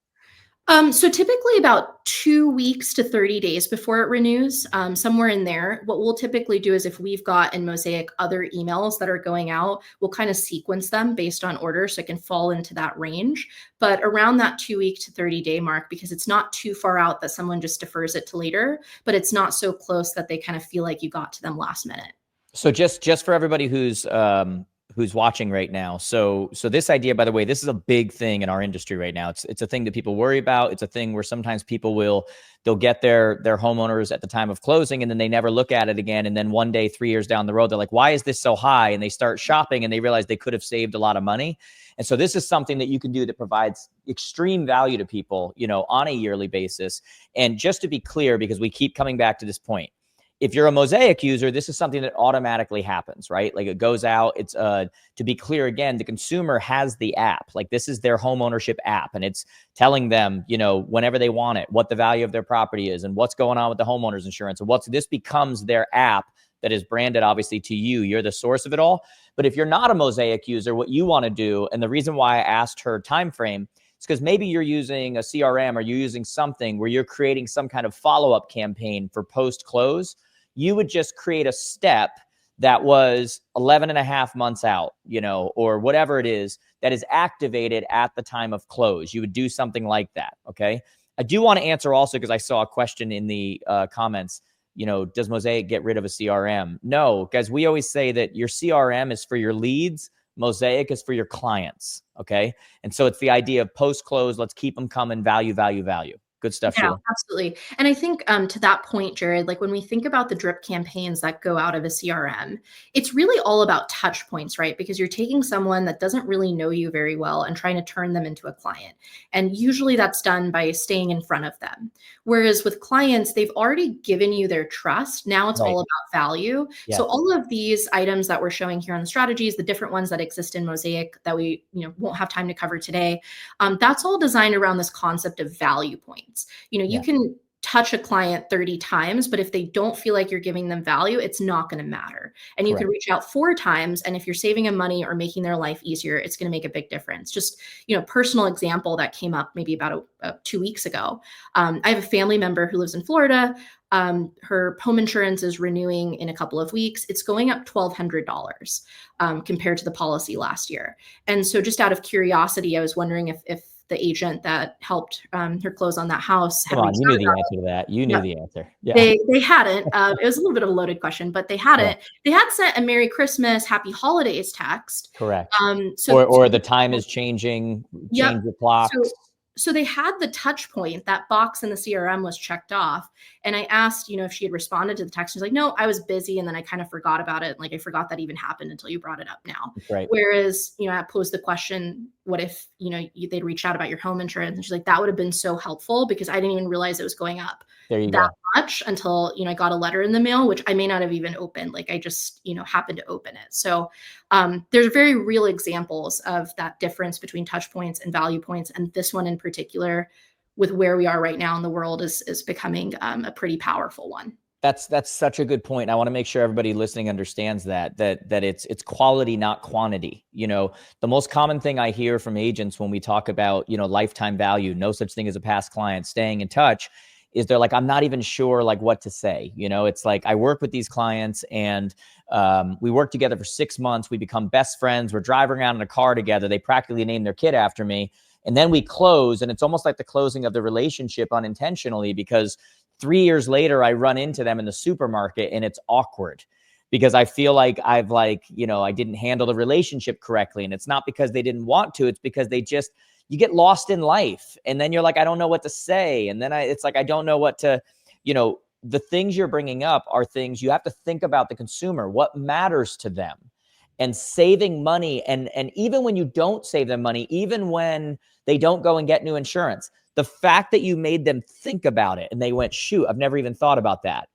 S2: So typically about 2 weeks to 30 days before it renews, somewhere in there. What we'll typically do is if we've got in Mosaic other emails that are going out, we'll kind of sequence them based on order so it can fall into that range. But around that 2 week to 30-day mark, because it's not too far out that someone just defers it to later, but it's not so close that they kind of feel like you got to them last minute.
S1: So just for everybody who's watching right now. So this idea, by the way, this is a big thing in our industry right now. It's a thing that people worry about. It's a thing where sometimes people they'll get their homeowners at the time of closing, and then they never look at it again. And then one day, 3 years down the road, they're like, why is this so high? And they start shopping and they realize they could have saved a lot of money. And so this is something that you can do that provides extreme value to people, on a yearly basis. And just to be clear, because we keep coming back to this point, if you're a Mosaic user, this is something that automatically happens, right? Like it goes out. It's to be clear again, the consumer has the app. Like this is their home ownership app, and it's telling them, whenever they want it, what the value of their property is and what's going on with the homeowner's insurance. And this becomes their app that is branded obviously to you. You're the source of it all. But if you're not a Mosaic user, what you want to do, and the reason why I asked her time frame, is because maybe you're using a CRM or you're using something where you're creating some kind of follow-up campaign for post-close. You would just create a step that was 11 and a half months out, or whatever it is that is activated at the time of close. You would do something like that. Okay. I do want to answer also, because I saw a question in the comments, does Mosaic get rid of a CRM? No, guys, we always say that your CRM is for your leads. Mosaic is for your clients. Okay. And so it's the idea of post-close. Let's keep them coming. Value, value, value. Good stuff,
S2: Yeah,
S1: Sheila.
S2: absolutely. And I think to that point, Jared, like when we think about the drip campaigns that go out of a CRM, it's really all about touch points, right? Because you're taking someone that doesn't really know you very well and trying to turn them into a client. And usually that's done by staying in front of them. Whereas with clients, they've already given you their trust. Now it's all about value.
S1: Yeah.
S2: So all of these items that we're showing here on the strategies, the different ones that exist in Mosaic that we won't have time to cover today, that's all designed around this concept of value points. You can touch a client 30 times, but if they don't feel like you're giving them value, it's not going to matter. And you can reach out 4 times. And if you're saving them money or making their life easier, it's going to make a big difference. Just, personal example that came up maybe about 2 weeks ago. I have a family member who lives in Florida. Her home insurance is renewing in a couple of weeks. It's going up $1,200 compared to the policy last year. And so just out of curiosity, I was wondering if the agent that helped her close on that house had
S1: Come on,
S2: reached
S1: you
S2: out
S1: knew the
S2: about
S1: answer to that. You knew the answer. Yeah.
S2: They hadn't. It was a little bit of a loaded question, but they hadn't. They had sent a Merry Christmas, Happy Holidays text.
S1: Correct.
S2: So
S1: or the time is changing, change the clocks.
S2: So they had the touch point, that box in the CRM was checked off. And I asked, if she had responded to the text. She's like, no, I was busy. And then I kind of forgot about it. Like I forgot that even happened until you brought it up now.
S1: Right.
S2: Whereas, I posed the question, what if, they'd reached out about your home insurance? And she's like, that would have been so helpful because I didn't even realize it was going up that much until, I got a letter in the mail, which I may not have even opened. Like I just, happened to open it. So there's very real examples of that difference between touch points and value points. And this one in particular, with where we are right now in the world, is becoming a pretty powerful one.
S1: That's such a good point. I want to make sure everybody listening understands that it's quality, not quantity. The most common thing I hear from agents when we talk about, lifetime value, no such thing as a past client, staying in touch, is they're like, I'm not even sure like what to say. It's like, I work with these clients and we work together for 6 months. We become best friends. We're driving around in a car together. They practically named their kid after me. And then we close, and it's almost like the closing of the relationship unintentionally, because 3 years later, I run into them in the supermarket and it's awkward because I feel like I didn't handle the relationship correctly. And it's not because they didn't want to, it's because you get lost in life. And then you're like, I don't know what to say. And then it's like, I don't know what to, the things you're bringing up are things you have to think about the consumer, what matters to them, and saving money. And even when you don't save them money, even when they don't go and get new insurance, the fact that you made them think about it and they went, shoot, I've never even thought about that.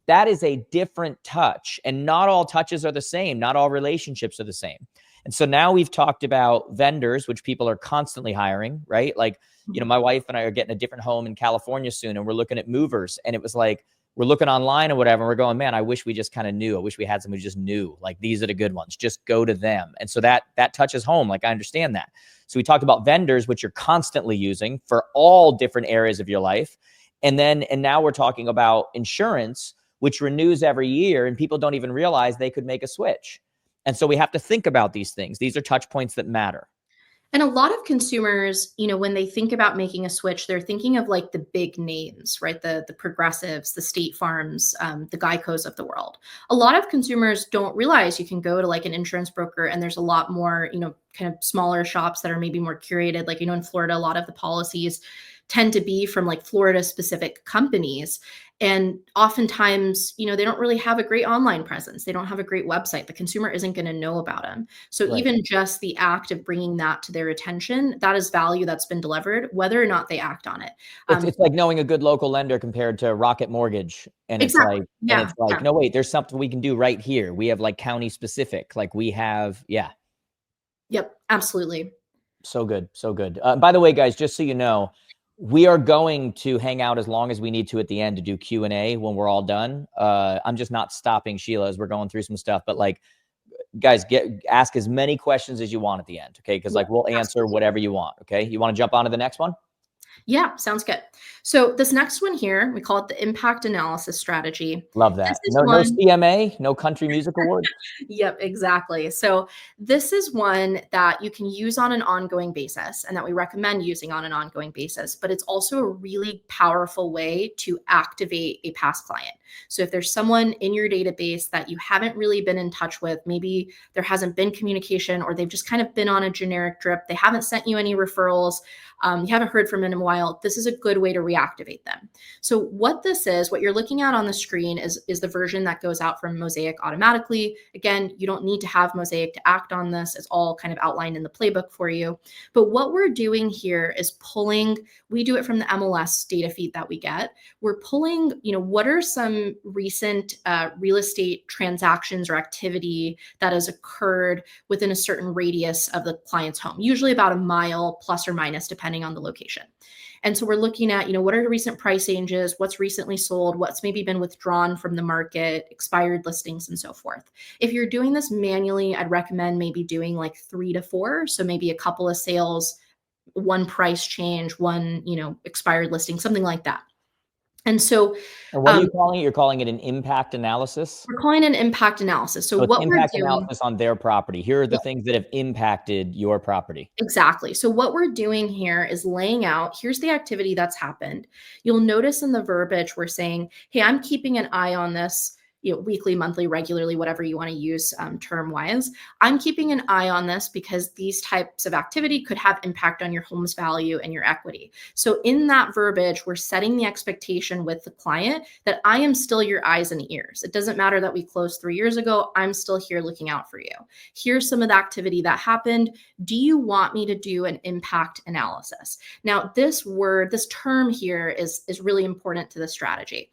S1: That is a different touch. And not all touches are the same. Not all relationships are the same. And so now we've talked about vendors, which people are constantly hiring, right? Like, my wife and I are getting a different home in California soon, and we're looking at movers. And it was like, we're looking online or whatever, and we're going, man, I wish we just kind of knew. I wish we had someone who just knew, like, these are the good ones. Just go to them. And so that touches home. Like, I understand that. So we talked about vendors, which you're constantly using for all different areas of your life. And now we're talking about insurance, which renews every year, and people don't even realize they could make a switch. And so we have to think about these things. These are touch points that matter.
S2: And a lot of consumers, when they think about making a switch, they're thinking of like the big names, right? The Progressives, the State Farms, the Geicos of the world. A lot of consumers don't realize you can go to like an insurance broker and there's a lot more, kind of smaller shops that are maybe more curated. Like, in Florida, a lot of the policies tend to be from like Florida specific companies. And oftentimes, they don't really have a great online presence. They don't have a great website. The consumer isn't going to know about them. So even just the act of bringing that to their attention, that is value that's been delivered, whether or not they act on it.
S1: It's like knowing a good local lender compared to Rocket Mortgage. And it's like, no, wait, there's something we can do right here. We have like county specific, like we have,
S2: Yep, absolutely.
S1: So good. So good. By the way, guys, just so you know, We are going to hang out as long as we need to at the end to do Q&A when we're all done. I'm just not stopping Sheila as we're going through some stuff, but like, guys, ask as many questions as you want at the end, okay? Because like we'll answer whatever you want, okay? You want to jump on to the next one?
S2: Yeah, sounds good. So this next one here, we call it the impact analysis strategy.
S1: Love
S2: This
S1: that.
S2: is
S1: No
S2: one.
S1: CMA, no Country Music Award.
S2: Yep, exactly. So this is one that you can use on an ongoing basis and that we recommend using on an ongoing basis, but it's also a really powerful way to activate a past client. So if there's someone in your database that you haven't really been in touch with, maybe there hasn't been communication or they've just kind of been on a generic drip, they haven't sent you any referrals, you haven't heard from them in a while, this is a good way to reactivate them. So what this is, what you're looking at on the screen is the version that goes out from Mosaic automatically. Again, you don't need to have Mosaic to act on this. It's all kind of outlined in the playbook for you. But what we're doing here is pulling, we do it from the MLS data feed that we get. We're pulling, what are some recent real estate transactions or activity that has occurred within a certain radius of the client's home, usually about a mile plus or minus, depending on the location. And so we're looking at, what are the recent price changes, what's recently sold, what's maybe been withdrawn from the market, expired listings, and so forth. If you're doing this manually, I'd recommend maybe doing like 3 to 4. So maybe a couple of sales, one price change, one, expired listing, something like that. And so
S1: And what are you calling it? You're calling it an impact analysis?
S2: we're calling it an impact analysis. So
S1: So it's
S2: what we're
S1: impact
S2: doing,
S1: analysis on their property. Here are the things that have impacted your property.
S2: exactly. So what we're doing here is laying out, here's the activity that's happened. You'll notice in the verbiage, we're saying, hey, I'm keeping an eye on this, weekly, monthly, regularly, whatever you want to use term wise. I'm keeping an eye on this because these types of activity could have impact on your home's value and your equity. So in that verbiage, we're setting the expectation with the client that I am still your eyes and ears. It doesn't matter that we closed 3 years ago. I'm still here looking out for you. Here's some of the activity that happened. Do you want me to do an impact analysis? Now, this term here is really important to the strategy.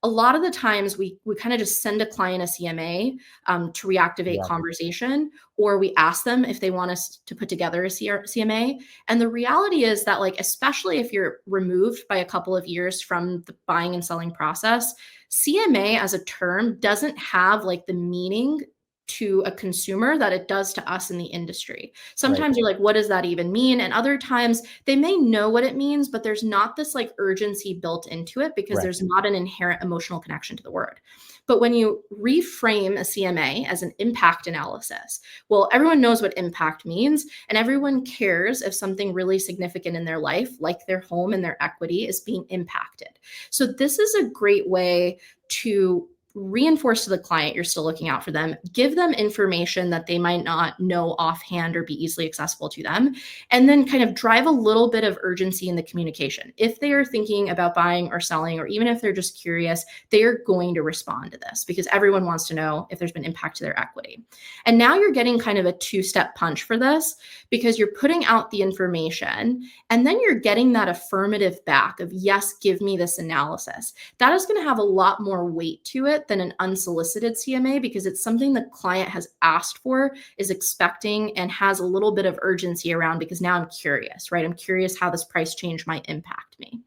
S2: A lot of the times we kind of just send a client a CMA to reactivate conversation, or we ask them if they want us to put together a CMA. And the reality is that, like, especially if you're removed by a couple of years from the buying and selling process, CMA as a term doesn't have like the meaning to a consumer that it does to us in the industry. Sometimes you're like, what does that even mean? And other times they may know what it means, but there's not this like urgency built into it because there's not an inherent emotional connection to the word. But when you reframe a CMA as an impact analysis, well, everyone knows what impact means, and everyone cares if something really significant in their life, like their home and their equity, is being impacted. So this is a great way to reinforce to the client you're still looking out for them, give them information that they might not know offhand or be easily accessible to them, and then kind of drive a little bit of urgency in the communication. If they are thinking about buying or selling, or even if they're just curious, they are going to respond to this because everyone wants to know if there's been impact to their equity. And now you're getting kind of a two-step punch for this because you're putting out the information and then you're getting that affirmative back of, yes, give me this analysis. That is going to have a lot more weight to it than an unsolicited CMA because it's something the client has asked for, is expecting, and has a little bit of urgency around because now I'm curious, right? I'm curious how this price change might impact me.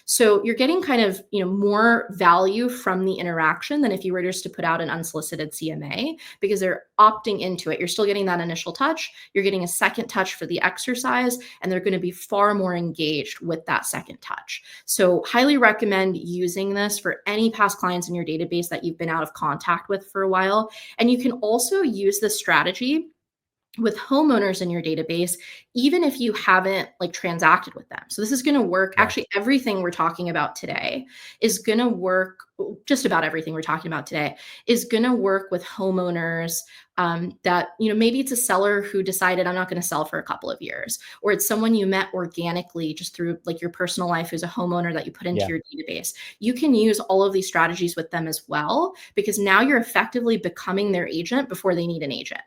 S2: So you're getting kind of, more value from the interaction than if you were just to put out an unsolicited CMA because they're opting into it. You're still getting that initial touch. You're getting a second touch for the exercise, and they're going to be far more engaged with that second touch. So highly recommend using this for any past clients in your database that you've been out of contact with for a while. And you can also use this strategy with homeowners in your database, even if you haven't like transacted with them. So this is going to work. Actually, everything we're talking about today is going to work. Just about everything we're talking about today is going to work with homeowners that, maybe it's a seller who decided I'm not going to sell for a couple of years, or it's someone you met organically just through like your personal life who's a homeowner that you put into your database. You can use all of these strategies with them as well, because now you're effectively becoming their agent before they need an agent.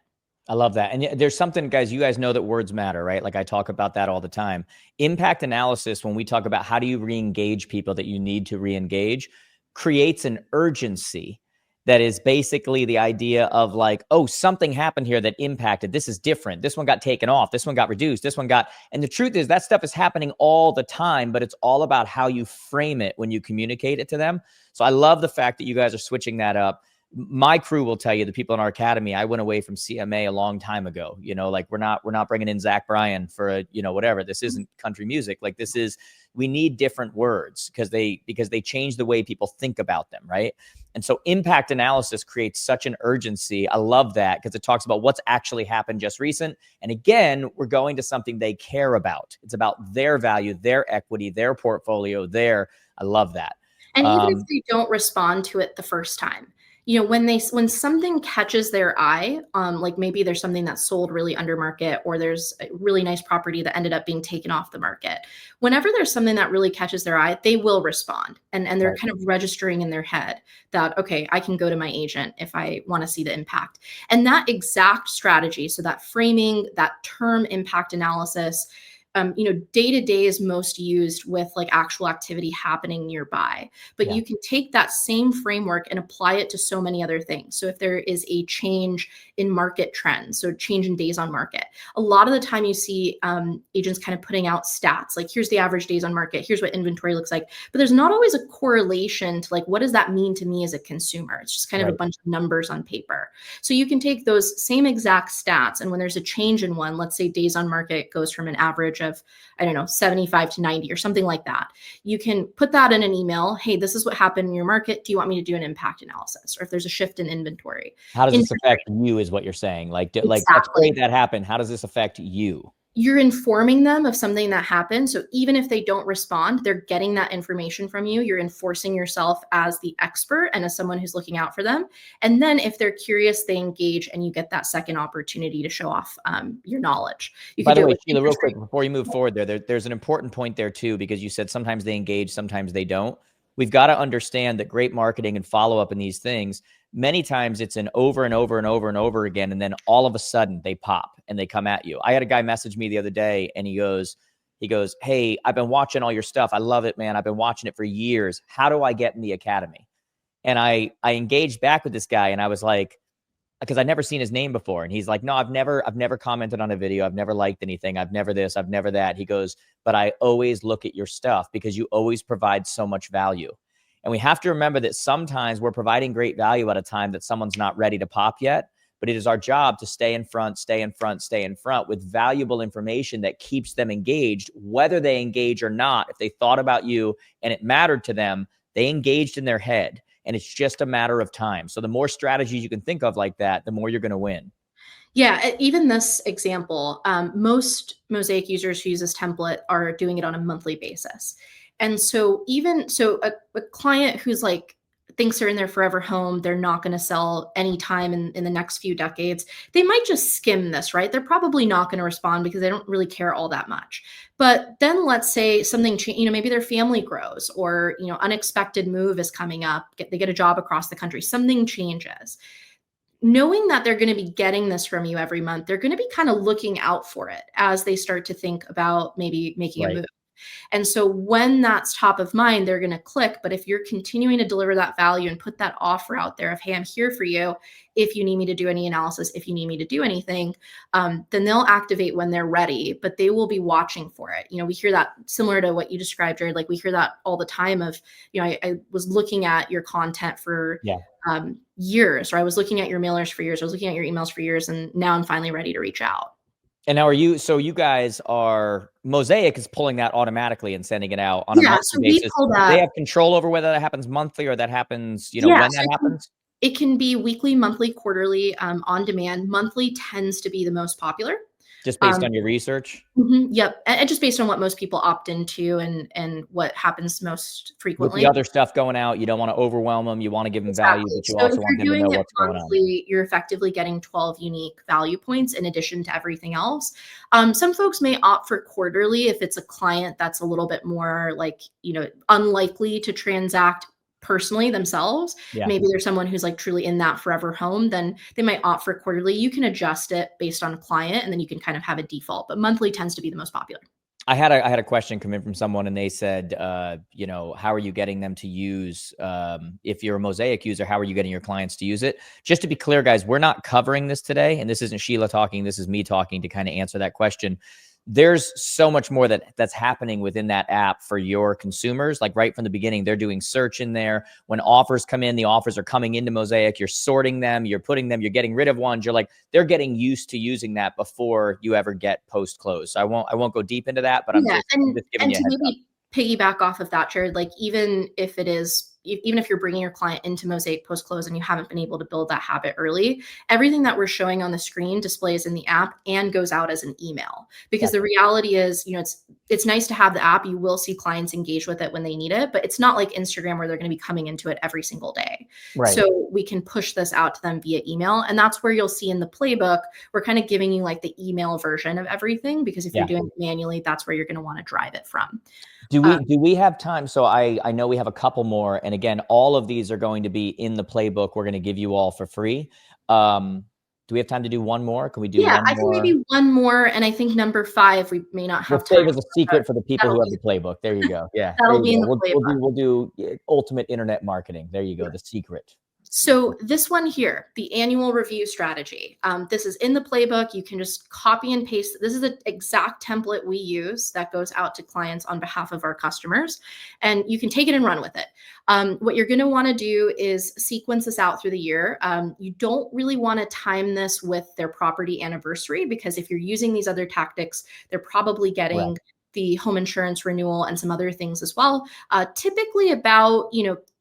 S1: I love that. And there's something, guys, you guys know that words matter, right? Like I talk about that all the time. Impact analysis, when we talk about how do you re-engage people that you need to re-engage, creates an urgency. that is basically the idea of like, oh, something happened here that impacted. This is different. This one got taken off. This one got reduced. This one got, and the truth is that stuff is happening all the time, but it's all about how you frame it when you communicate it to them. So I love the fact that you guys are switching that up. My crew will tell you, the people in our academy, I went away from CMA a long time ago. You know, like we're not bringing in Zach Bryan for a, you know, whatever. This isn't country music. Like this is, we need different words because they change the way people think about them, right? And so impact analysis creates such an urgency. I love that because it talks about what's actually happened just recent. And again, we're going to something they care about. It's about their value, their equity, their portfolio, I love that.
S2: And even if they don't respond to it the first time, you know, when something catches their eye, like maybe there's something that's sold really under market, or there's a really nice property that ended up being taken off the market. Whenever there's something that really catches their eye, they will respond, and they're kind of registering in their head that, okay, I can go to my agent if I want to see the impact. And that exact strategy, so that framing, that term impact analysis, you know, day to day is most used with like actual activity happening nearby. But you can take that same framework and apply it to so many other things. So if there is a change in market trends, so change in days on market, a lot of the time you see agents kind of putting out stats like, here's the average days on market, here's what inventory looks like. But there's not always a correlation to like, what does that mean to me as a consumer? It's just kind of a bunch of numbers on paper. So you can take those same exact stats, and when there's a change in one, let's say days on market goes from an average of, I don't know, 75 to 90 or something like that. You can put that in an email. Hey, this is what happened in your market. Do you want me to do an impact analysis? Or if there's a shift in inventory.
S1: How does this affect you is what you're saying. Like that's great that happened. How does this affect you?
S2: You're informing them of something that happened. So even if they don't respond, they're getting that information from you. You're enforcing yourself as the expert and as someone who's looking out for them. And then if they're curious, they engage, and you get that second opportunity to show off your knowledge.
S1: By the way, Sheila, real quick, before you move forward there's an important point there too, because you said sometimes they engage, sometimes they don't. We've got to understand that great marketing and follow-up in these things, many times it's an over and over and over and over again. And then all of a sudden they pop and they come at you. I had a guy message me the other day and he goes, hey, I've been watching all your stuff. I love it, man. I've been watching it for years. How do I get in the academy? And I engaged back with this guy and I was like, because I'd never seen his name before. And he's like, no, I've never commented on a video. I've never liked anything. I've never this, I've never that. He goes, but I always look at your stuff because you always provide so much value. And we have to remember that sometimes we're providing great value at a time that someone's not ready to pop yet, but it is our job to stay in front with valuable information that keeps them engaged, whether they engage or not. If they thought about you and it mattered to them, they engaged in their head. And it's just a matter of time. So the more strategies you can think of like that, the more you're going to win.
S2: Yeah, even this example, most Mosaic users who use this template are doing it on a monthly basis. And so a client who's like, thinks they're in their forever home, they're not going to sell anytime in the next few decades, they might just skim this, right? They're probably not going to respond because they don't really care all that much. But then let's say something, maybe their family grows, or, unexpected move is coming up, they get a job across the country, something changes. Knowing that they're going to be getting this from you every month, they're going to be kind of looking out for it as they start to think about maybe making a move. And so when that's top of mind, they're going to click. But if you're continuing to deliver that value and put that offer out there of, hey, I'm here for you if you need me to do any analysis, if you need me to do anything, then they'll activate when they're ready, but they will be watching for it. We hear that similar to what you described, Jared. Like we hear that all the time of, I was looking at your content for years, or I was looking at your mailers for years, I was looking at your emails for years, and now I'm finally ready to reach out.
S1: And now you guys are, Mosaic is pulling that automatically and sending it out on a monthly basis. They have control over whether that happens monthly or that happens, when that happens?
S2: It can be weekly, monthly, quarterly, on demand. Monthly tends to be the most popular.
S1: Just based on your research?
S2: Yep. And just based on what most people opt into and what happens most frequently.
S1: With the other stuff going out, you don't want to overwhelm them. You want to give them value, but you also want them to know what's going on.
S2: You're effectively getting 12 unique value points in addition to everything else. Some folks may opt for quarterly if it's a client that's a little bit more like, unlikely to transact personally themselves. Maybe there's someone who's like truly in that forever home, then they might opt for quarterly. You can adjust it based on a client, and then you can kind of have a default, but monthly tends to be the most popular.
S1: I had a question come in from someone, and they said, you know, how are you getting them to use, if you're a Mosaic user, how are you getting your clients to use it? Just to be clear, guys, we're not covering this today, and this isn't Sheila talking. This is me talking to kind of answer that question. There's so much more that's happening within that app for your consumers. Like right from the beginning, they're doing search in there. When offers come in, the offers are coming into Mosaic. You're sorting them, you're putting them, you're getting rid of ones. You're like, they're getting used to using that before you ever get post close. I won't go deep into that, but I'm just giving you a
S2: to
S1: heads up.
S2: maybe piggyback off of that, Jared, like even if it is, even if you're bringing your client into Mosaic post close and you haven't been able to build that habit early, everything that we're showing on the screen displays in the app and goes out as an email. Because the reality is, you know, it's nice to have the app. You will see clients engage with it when they need it, but it's not like Instagram where they're going to be coming into it every single day.
S1: Right.
S2: So we can push this out to them via email. And that's where you'll see in the playbook, we're kind of giving you like the email version of everything, because if you're doing it manually, that's where you're going to want to drive it from.
S1: Do we have time? So I know we have a couple more, and again, all of these are going to be in the playbook. We're going to give you all for free. Do we have time to do one more? Can we do one more?
S2: I think maybe one more, and I think number 5 we may not have time.
S1: We'll save as a secret for the people who have the playbook. There you go. Yeah,
S2: that'll be in the playbook.
S1: We'll do ultimate internet marketing. There you go. The secret.
S2: So this one here, the annual review strategy, this is in the playbook. You can just copy and paste. This is the exact template we use that goes out to clients on behalf of our customers, and you can take it and run with it. What you're going to want to do is sequence this out through the year. You don't really want to time this with their property anniversary, because if you're using these other tactics, they're probably getting the home insurance renewal and some other things as well. Typically about,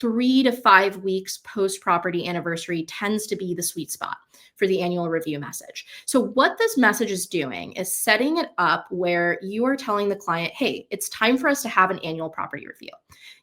S2: 3 to 5 weeks post property anniversary tends to be the sweet spot for the annual review message. So what this message is doing is setting it up where you are telling the client, hey, it's time for us to have an annual property review.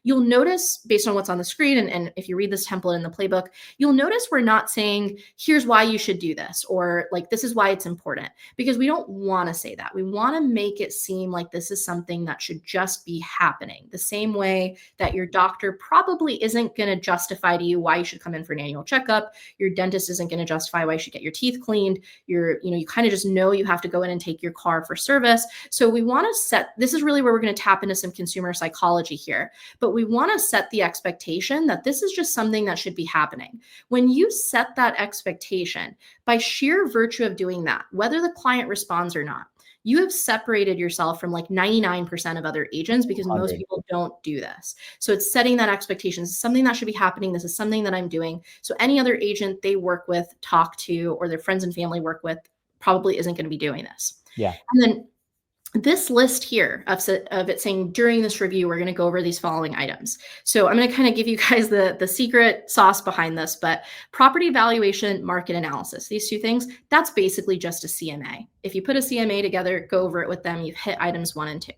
S2: You'll notice, based on what's on the screen, and if you read this template in the playbook, you'll notice we're not saying, here's why you should do this, or like, this is why it's important, because we don't want to say that. We want to make it seem like this is something that should just be happening, the same way that your doctor probably isn't going to justify to you why you should come in for an annual checkup. Your dentist isn't going to justify why you should get your teeth cleaned. You kind of just know you have to go in and take your car for service. So we want to set, this is really where we're going to tap into some consumer psychology here, but we want to set the expectation that this is just something that should be happening. When you set that expectation, by sheer virtue of doing that, whether the client responds or not, you have separated yourself from like 99% of other agents, because most people don't do this. So it's setting that expectation. This is something that should be happening. This is something that I'm doing. So any other agent they work with, talk to, or their friends and family work with probably isn't going to be doing this.
S1: Yeah.
S2: And then this list here of it saying during this review, we're going to go over these following items. So I'm going to kind of give you guys the secret sauce behind this, but property valuation, market analysis, these two things, that's basically just a CMA. If you put a CMA together, go over it with them, you've hit items 1 and 2.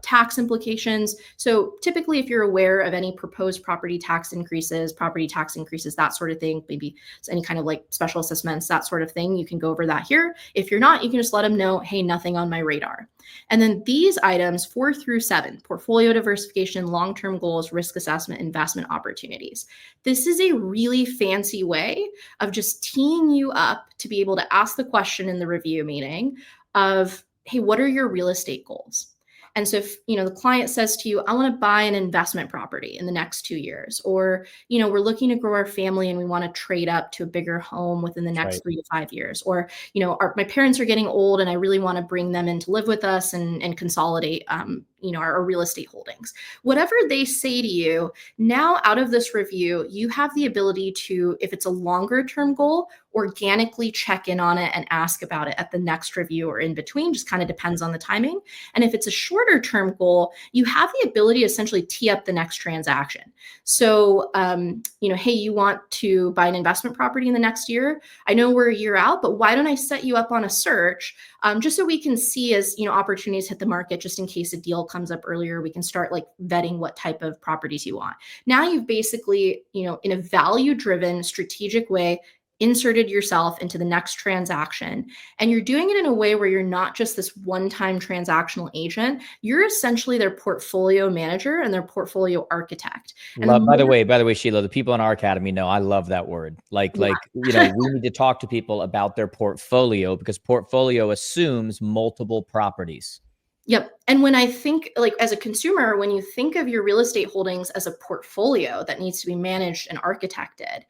S2: Tax implications. So typically, if you're aware of any proposed property tax increases, that sort of thing, maybe any kind of like special assessments, that sort of thing, you can go over that here. If you're not, you can just let them know, hey, nothing on my radar. And then these items 4 through 7, portfolio diversification, long-term goals, risk assessment, investment opportunities. This is a really fancy way of just teeing you up to be able to ask the question in the review meeting of, hey, what are your real estate goals? And so if, the client says to you, I want to buy an investment property in the next 2 years, or, we're looking to grow our family and we want to trade up to a bigger home within the next 3 to 5 years, or, my parents are getting old and I really want to bring them in to live with us and consolidate, our real estate holdings. Whatever they say to you, now out of this review, you have the ability to, if it's a longer term goal, organically check in on it and ask about it at the next review or in between, just kind of depends on the timing. And if it's a shorter term goal, you have the ability to essentially tee up the next transaction. So, hey, you want to buy an investment property in the next year? I know we're a year out, but why don't I set you up on a search just so we can see as, opportunities hit the market, just in case a deal comes up earlier, we can start like vetting what type of properties you want. Now you've basically, in a value-driven strategic way, inserted yourself into the next transaction. And you're doing it in a way where you're not just this one-time transactional agent. You're essentially their portfolio manager and their portfolio architect. And
S1: by the way, Sheila, the people in our academy know I love that word. We need to talk to people about their portfolio, because portfolio assumes multiple properties.
S2: Yep. And when I think, like, as a consumer, when you think of your real estate holdings as a portfolio that needs to be managed and architected,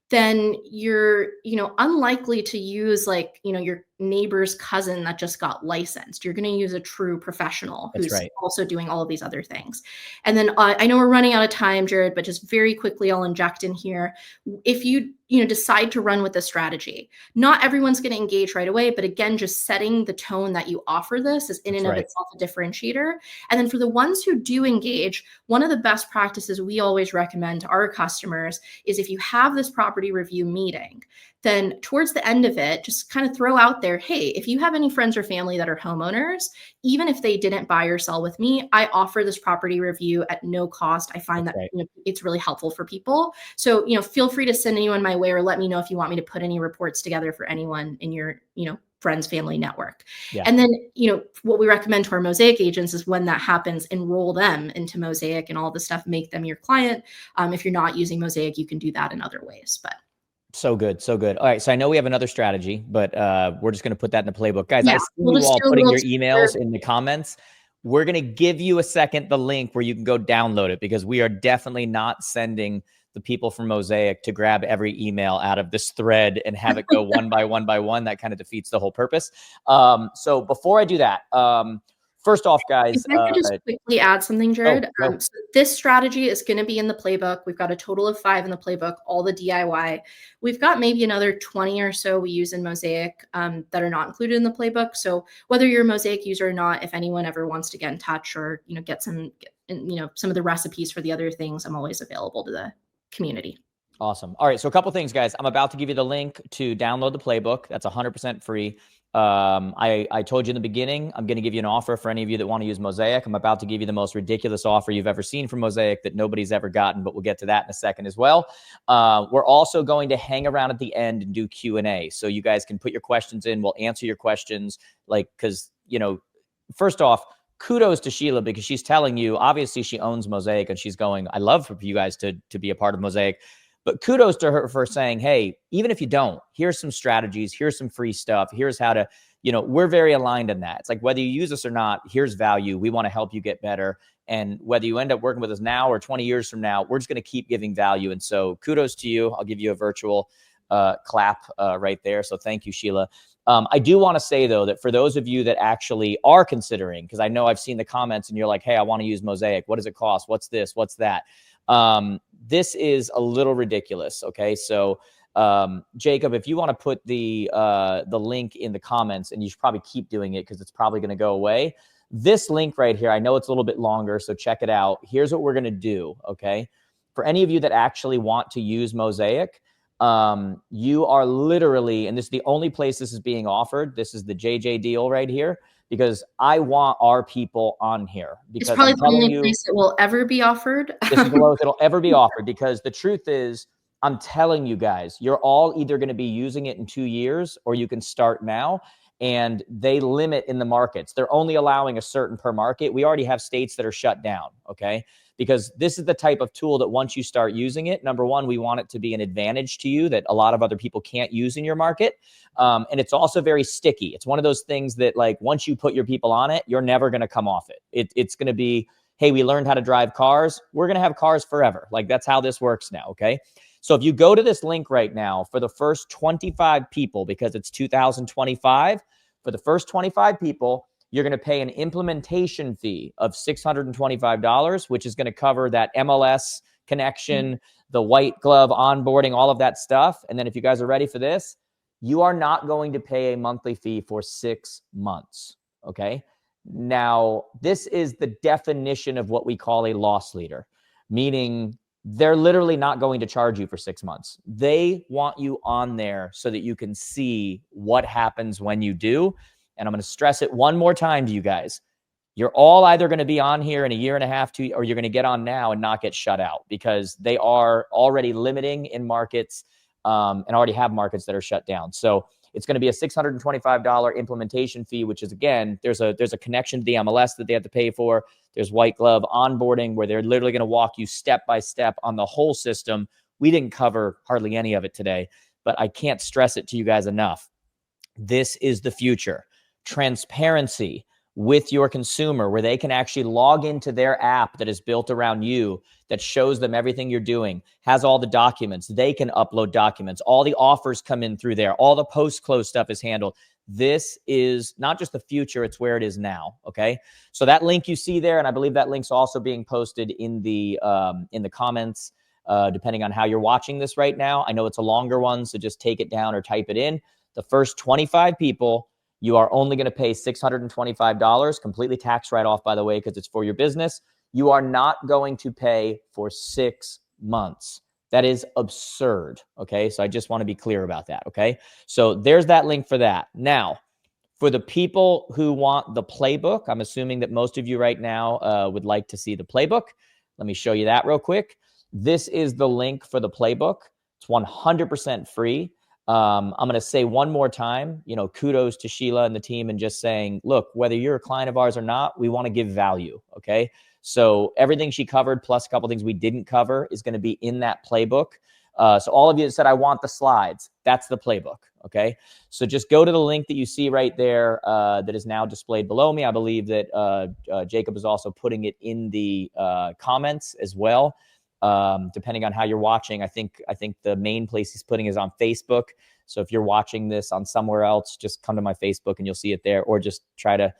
S2: then you're, unlikely to use, like, your neighbor's cousin that just got licensed. You're going to use a true professional
S1: That's
S2: who's
S1: right.
S2: also doing all of these other things. And then I know we're running out of time, Jared, but just very quickly, I'll inject in here. If you, decide to run with this strategy, not everyone's going to engage right away, but again, just setting the tone that you offer this is in
S1: That's
S2: and of
S1: right.
S2: itself a differentiator. And then for the ones who do engage, one of the best practices we always recommend to our customers is, if you have this property review meeting, then towards the end of it, just kind of throw out there, hey, if you have any friends or family that are homeowners, even if they didn't buy or sell with me, I offer this property review at no cost. I find
S1: That's
S2: that
S1: right.
S2: it's really helpful for people. So, feel free to send anyone my way, or let me know if you want me to put any reports together for anyone in your, friends, family network.
S1: Yeah.
S2: And then, what we recommend to our Mosaic agents is, when that happens, enroll them into Mosaic and all the stuff, make them your client. If you're not using Mosaic, you can do that in other ways. But
S1: So good. So good. All right. So I know we have another strategy, but we're just going to put that in the playbook. Guys, I
S2: yeah,
S1: see
S2: we'll
S1: you
S2: just
S1: all
S2: do a
S1: putting
S2: little
S1: your emails
S2: teaser.
S1: in the comments. We're going to give you a second, the link where you can go download it, because we are definitely not sending the people from Mosaic to grab every email out of this thread and have it go one by one by one. That kind of defeats the whole purpose. So before I do that, first off,
S2: If
S1: guys,
S2: I could just quickly add something,
S1: oh,
S2: Jared.
S1: go.
S2: So this strategy is going to be in the playbook. We've got a total of 5 in the playbook, all the DIY. We've got maybe another 20 or so we use in Mosaic that are not included in the playbook. So whether you're a Mosaic user or not, if anyone ever wants to get in touch, or get some of the recipes for the other things, I'm always available to the community.
S1: Awesome. All right. So a couple things, guys. I'm about to give you the link to download the playbook. That's 100% free. I told you in the beginning, I'm going to give you an offer for any of you that want to use Mosaic. I'm about to give you the most ridiculous offer you've ever seen from Mosaic that nobody's ever gotten, but we'll get to that in a second as well. We're also going to hang around at the end and do Q&A. So you guys can put your questions in. We'll answer your questions. Because, first off, kudos to Sheila, because she's telling you, obviously she owns Mosaic and she's going, I love for you guys to be a part of Mosaic. But kudos to her for saying, hey, even if you don't, here's some strategies, here's some free stuff, here's how to, we're very aligned in that. It's like, whether you use us or not, here's value. We want to help you get better. And whether you end up working with us now or 20 years from now, we're just going to keep giving value. And so kudos to you. I'll give you a virtual clap right there. So thank you, Sheila. I do want to say, though, that for those of you that actually are considering, because I know I've seen the comments and you're like, hey, I want to use Mosaic. What does it cost? What's this? What's that? This is a little ridiculous. Okay. So, Jacob, if you want to put the link in the comments, and you should probably keep doing it because it's probably going to go away. This link right here, I know it's a little bit longer, so check it out. Here's what we're going to do. Okay. For any of you that actually want to use Mosaic, you are literally, and this is the only place this is being offered. This is the JJ deal right here, because I want our people on here,
S2: It's
S1: because
S2: probably
S1: I'm
S2: the
S1: telling
S2: only
S1: you,
S2: place it will ever be offered.
S1: this is the lowest it'll ever be offered, because the truth is, I'm telling you guys, you're all either going to be using it in 2 years, or you can start now. And they limit in the markets. They're only allowing a certain per market. We already have states that are shut down, okay? Because this is the type of tool that once you start using it, number one, we want it to be an advantage to you that a lot of other people can't use in your market. And it's also very sticky. It's one of those things that, like, once you put your people on it, you're never going to come off it. It's going to be, hey, we learned how to drive cars. We're going to have cars forever. Like, that's how this works now, okay? So if you go to this link right now, for the first 25 people, because it's 2025, for the first 25 people, you're going to pay an implementation fee of $625, which is going to cover that MLS connection, the white glove onboarding, all of that stuff. And then if you guys are ready for this, you are not going to pay a monthly fee for 6 months, okay? Now, this is the definition of what we call a loss leader, meaning they're literally not going to charge you for 6 months. They want you on there so that you can see what happens when you do. And I'm going to stress it one more time to you guys. You're all either going to be on here in a year and a half, or you're going to get on now and not get shut out, because they are already limiting in markets and already have markets that are shut down. So it's going to be a $625 implementation fee, which is, again, there's a connection to the MLS that they have to pay for. There's white glove onboarding, where they're literally going to walk you step by step on the whole system. We didn't cover hardly any of it today, but I can't stress it to you guys enough. This is the future. Transparency, with your consumer, where they can actually log into their app that is built around you, that shows them everything you're doing, has all the documents. They can upload documents. All the offers come in through there. All the post-close stuff is handled. This is not just the future, it's where it is now, okay? So that link you see there, and I believe that link's also being posted in the comments, depending on how you're watching this right now. I know it's a longer one, so just take it down or type it in. The first 25 people, you are only going to pay $625, completely tax write-off, by the way, because it's for your business. You are not going to pay for 6 months. That is absurd, okay? So I just want to be clear about that, okay? So there's that link for that. Now, for the people who want the playbook, I'm assuming that most of you right now would like to see the playbook. Let me show you that real quick. This is the link for the playbook. It's 100% free. I'm going to say one more time, kudos to Sheila and the team, and just saying, look, whether you're a client of ours or not, we want to give value, okay? So everything she covered, plus a couple things we didn't cover, is going to be in that playbook. So all of you that said, I want the slides, that's the playbook, okay? So just go to the link that you see right there that is now displayed below me. I believe that Jacob is also putting it in the comments as well. Depending on how you're watching, I think the main place he's putting is on Facebook. So if you're watching this on somewhere else, just come to my Facebook and you'll see it there, or just try to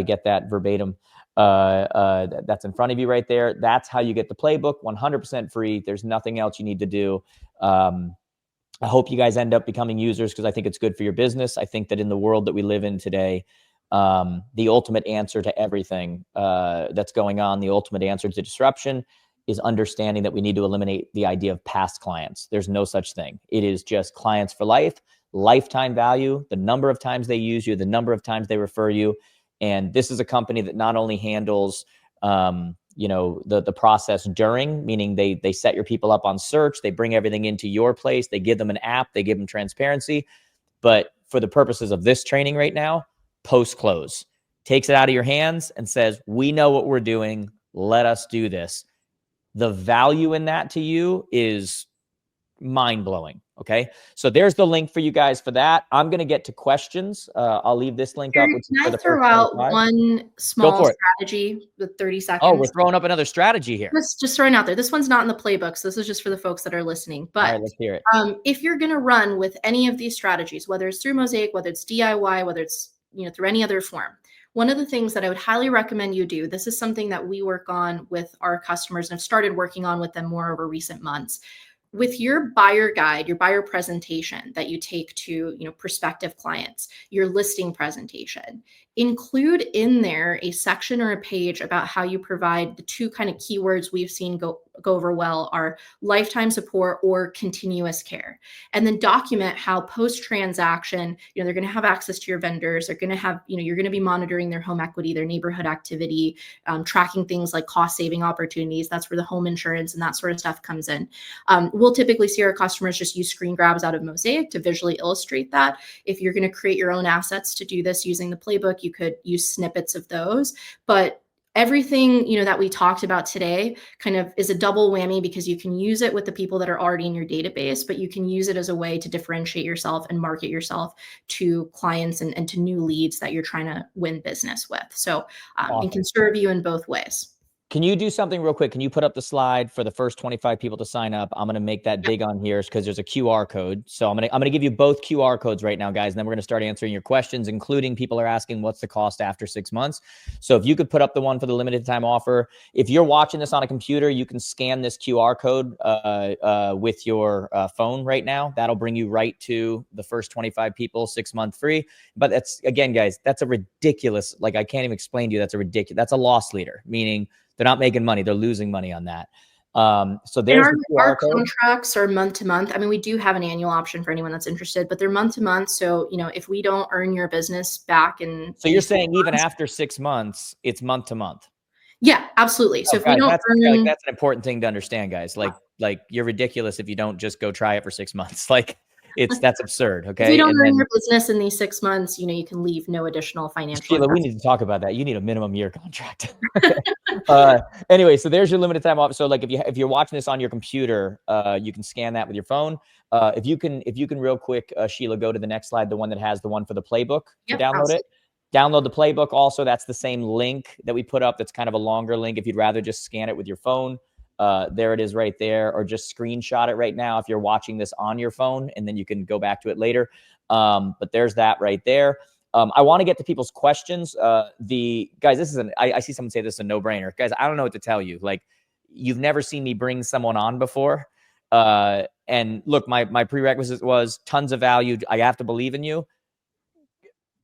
S1: get that verbatim. That's in front of you right there. That's how you get the playbook, 100% free. There's nothing else you need to do. I hope you guys end up becoming users, because I think it's good for your business. I think that in the world that we live in today, the ultimate answer to everything that's going on, the ultimate answer to disruption, is understanding that we need to eliminate the idea of past clients. There's no such thing. It is just clients for life, lifetime value, the number of times they use you, the number of times they refer you. And this is a company that not only handles, the process during, meaning they set your people up on search, they bring everything into your place, they give them an app, they give them transparency. But for the purposes of this training right now, post-close takes it out of your hands and says, we know what we're doing. Let us do this. The value in that to you is mind-blowing. Okay. So there's the link for you guys for that. I'm going to get to questions. I'll leave this link up.
S2: Can I throw out one small strategy with 30 seconds?
S1: Oh, we're throwing up another strategy here.
S2: Just throwing out there. This one's not in the playbook, so this is just for the folks that are listening. But
S1: all right, let's hear it.
S2: If you're going to run with any of these strategies, whether it's through Mosaic, whether it's DIY, whether it's through any other form, one of the things that I would highly recommend you do, this is something that we work on with our customers and have started working on with them more over recent months. With your buyer guide, your buyer presentation that you take to prospective clients, your listing presentation, include in there a section or a page about how you provide the two kind of keywords we've seen go over well are lifetime support or continuous care. And then document how post-transaction, they're going to have access to your vendors. They're going to have, you're going to be monitoring their home equity, their neighborhood activity, tracking things like cost saving opportunities. That's where the home insurance and that sort of stuff comes in. We'll typically see our customers just use screen grabs out of Mosaic to visually illustrate that. If you're going to create your own assets to do this using the playbook, you could use snippets of those. But everything that we talked about today kind of is a double whammy, because you can use it with the people that are already in your database, but you can use it as a way to differentiate yourself and market yourself to clients and to new leads that you're trying to win business with. So awesome. It can serve you in both ways.
S1: Can you do something real quick? Can you put up the slide for the first 25 people to sign up? I'm going to make that big on here because there's a QR code. So I'm going to give you both QR codes right now, guys. And then we're going to start answering your questions, including people are asking what's the cost after 6 months. So if you could put up the one for the limited time offer, if you're watching this on a computer, you can scan this QR code with your phone right now. That'll bring you right to the first 25 people, 6 month free. But that's, again, guys, that's a ridiculous, I can't even explain to you. That's a loss leader, meaning they're not making money. They're losing money on that. So there's
S2: our contracts are month to month. I mean, we do have an annual option for anyone that's interested, but they're month to month. So, if we don't earn your business back so
S1: you're saying even after 6 months, it's month to month.
S2: Yeah, absolutely. So if we don't
S1: that's an important thing to understand, guys. Like you're ridiculous if you don't just go try it for 6 months. That's absurd. Okay.
S2: If you don't earn your business in these 6 months, you can leave no additional financial.
S1: Sheila, we need to talk about that. You need a minimum year contract. Anyway, so there's your limited time offer. So if you're watching this on your computer, you can scan that with your phone. If you can real quick, Sheila, go to the next slide, the one that has the one for the playbook to download it. Download the playbook also. That's the same link that we put up. That's kind of a longer link. If you'd rather just scan it with your phone, there it is right there, or just screenshot it right now if you're watching this on your phone, and then you can go back to it later. But there's that right there. I want to get to people's questions. Guys, this is I see someone say this is a no-brainer. Guys, I don't know what to tell you. Like, you've never seen me bring someone on before. And look, my prerequisite was tons of value. I have to believe in you.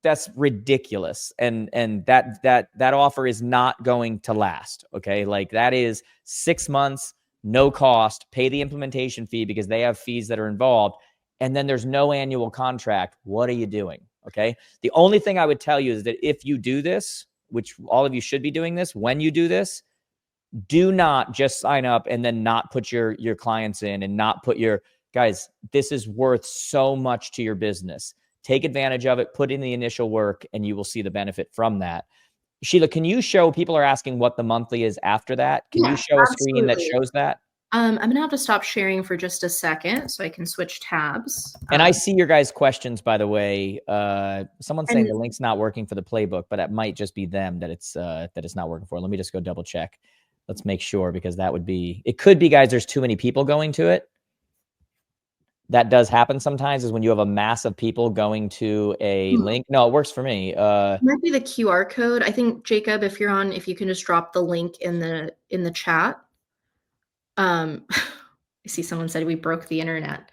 S1: That's ridiculous. And that offer is not going to last. Okay. Like, that is 6 months, no cost, pay the implementation fee because they have fees that are involved. And then there's no annual contract. What are you doing? Okay. The only thing I would tell you is that if you do this, which all of you should be doing this, when you do this, do not just sign up and then not put your clients in and not put your guys. This is worth so much to your business. Take advantage of it, put in the initial work, and you will see the benefit from that. Sheila, can you show, people are asking what the monthly is after that. Can you show a screen that shows that?
S2: I'm going to have to stop sharing for just a second so I can switch tabs.
S1: And I see your guys' questions, by the way. Someone's saying the link's not working for the playbook, but it might just be them that it's not working for. Let me just go double check. Let's make sure, because that would be, it could be, guys, there's too many people going to it. That does happen sometimes, is when you have a mass of people going to a link. No, it works for me.
S2: It might be the QR code. I think, Jacob, if you're on, if you can just drop the link in the chat. I see someone said we broke the internet.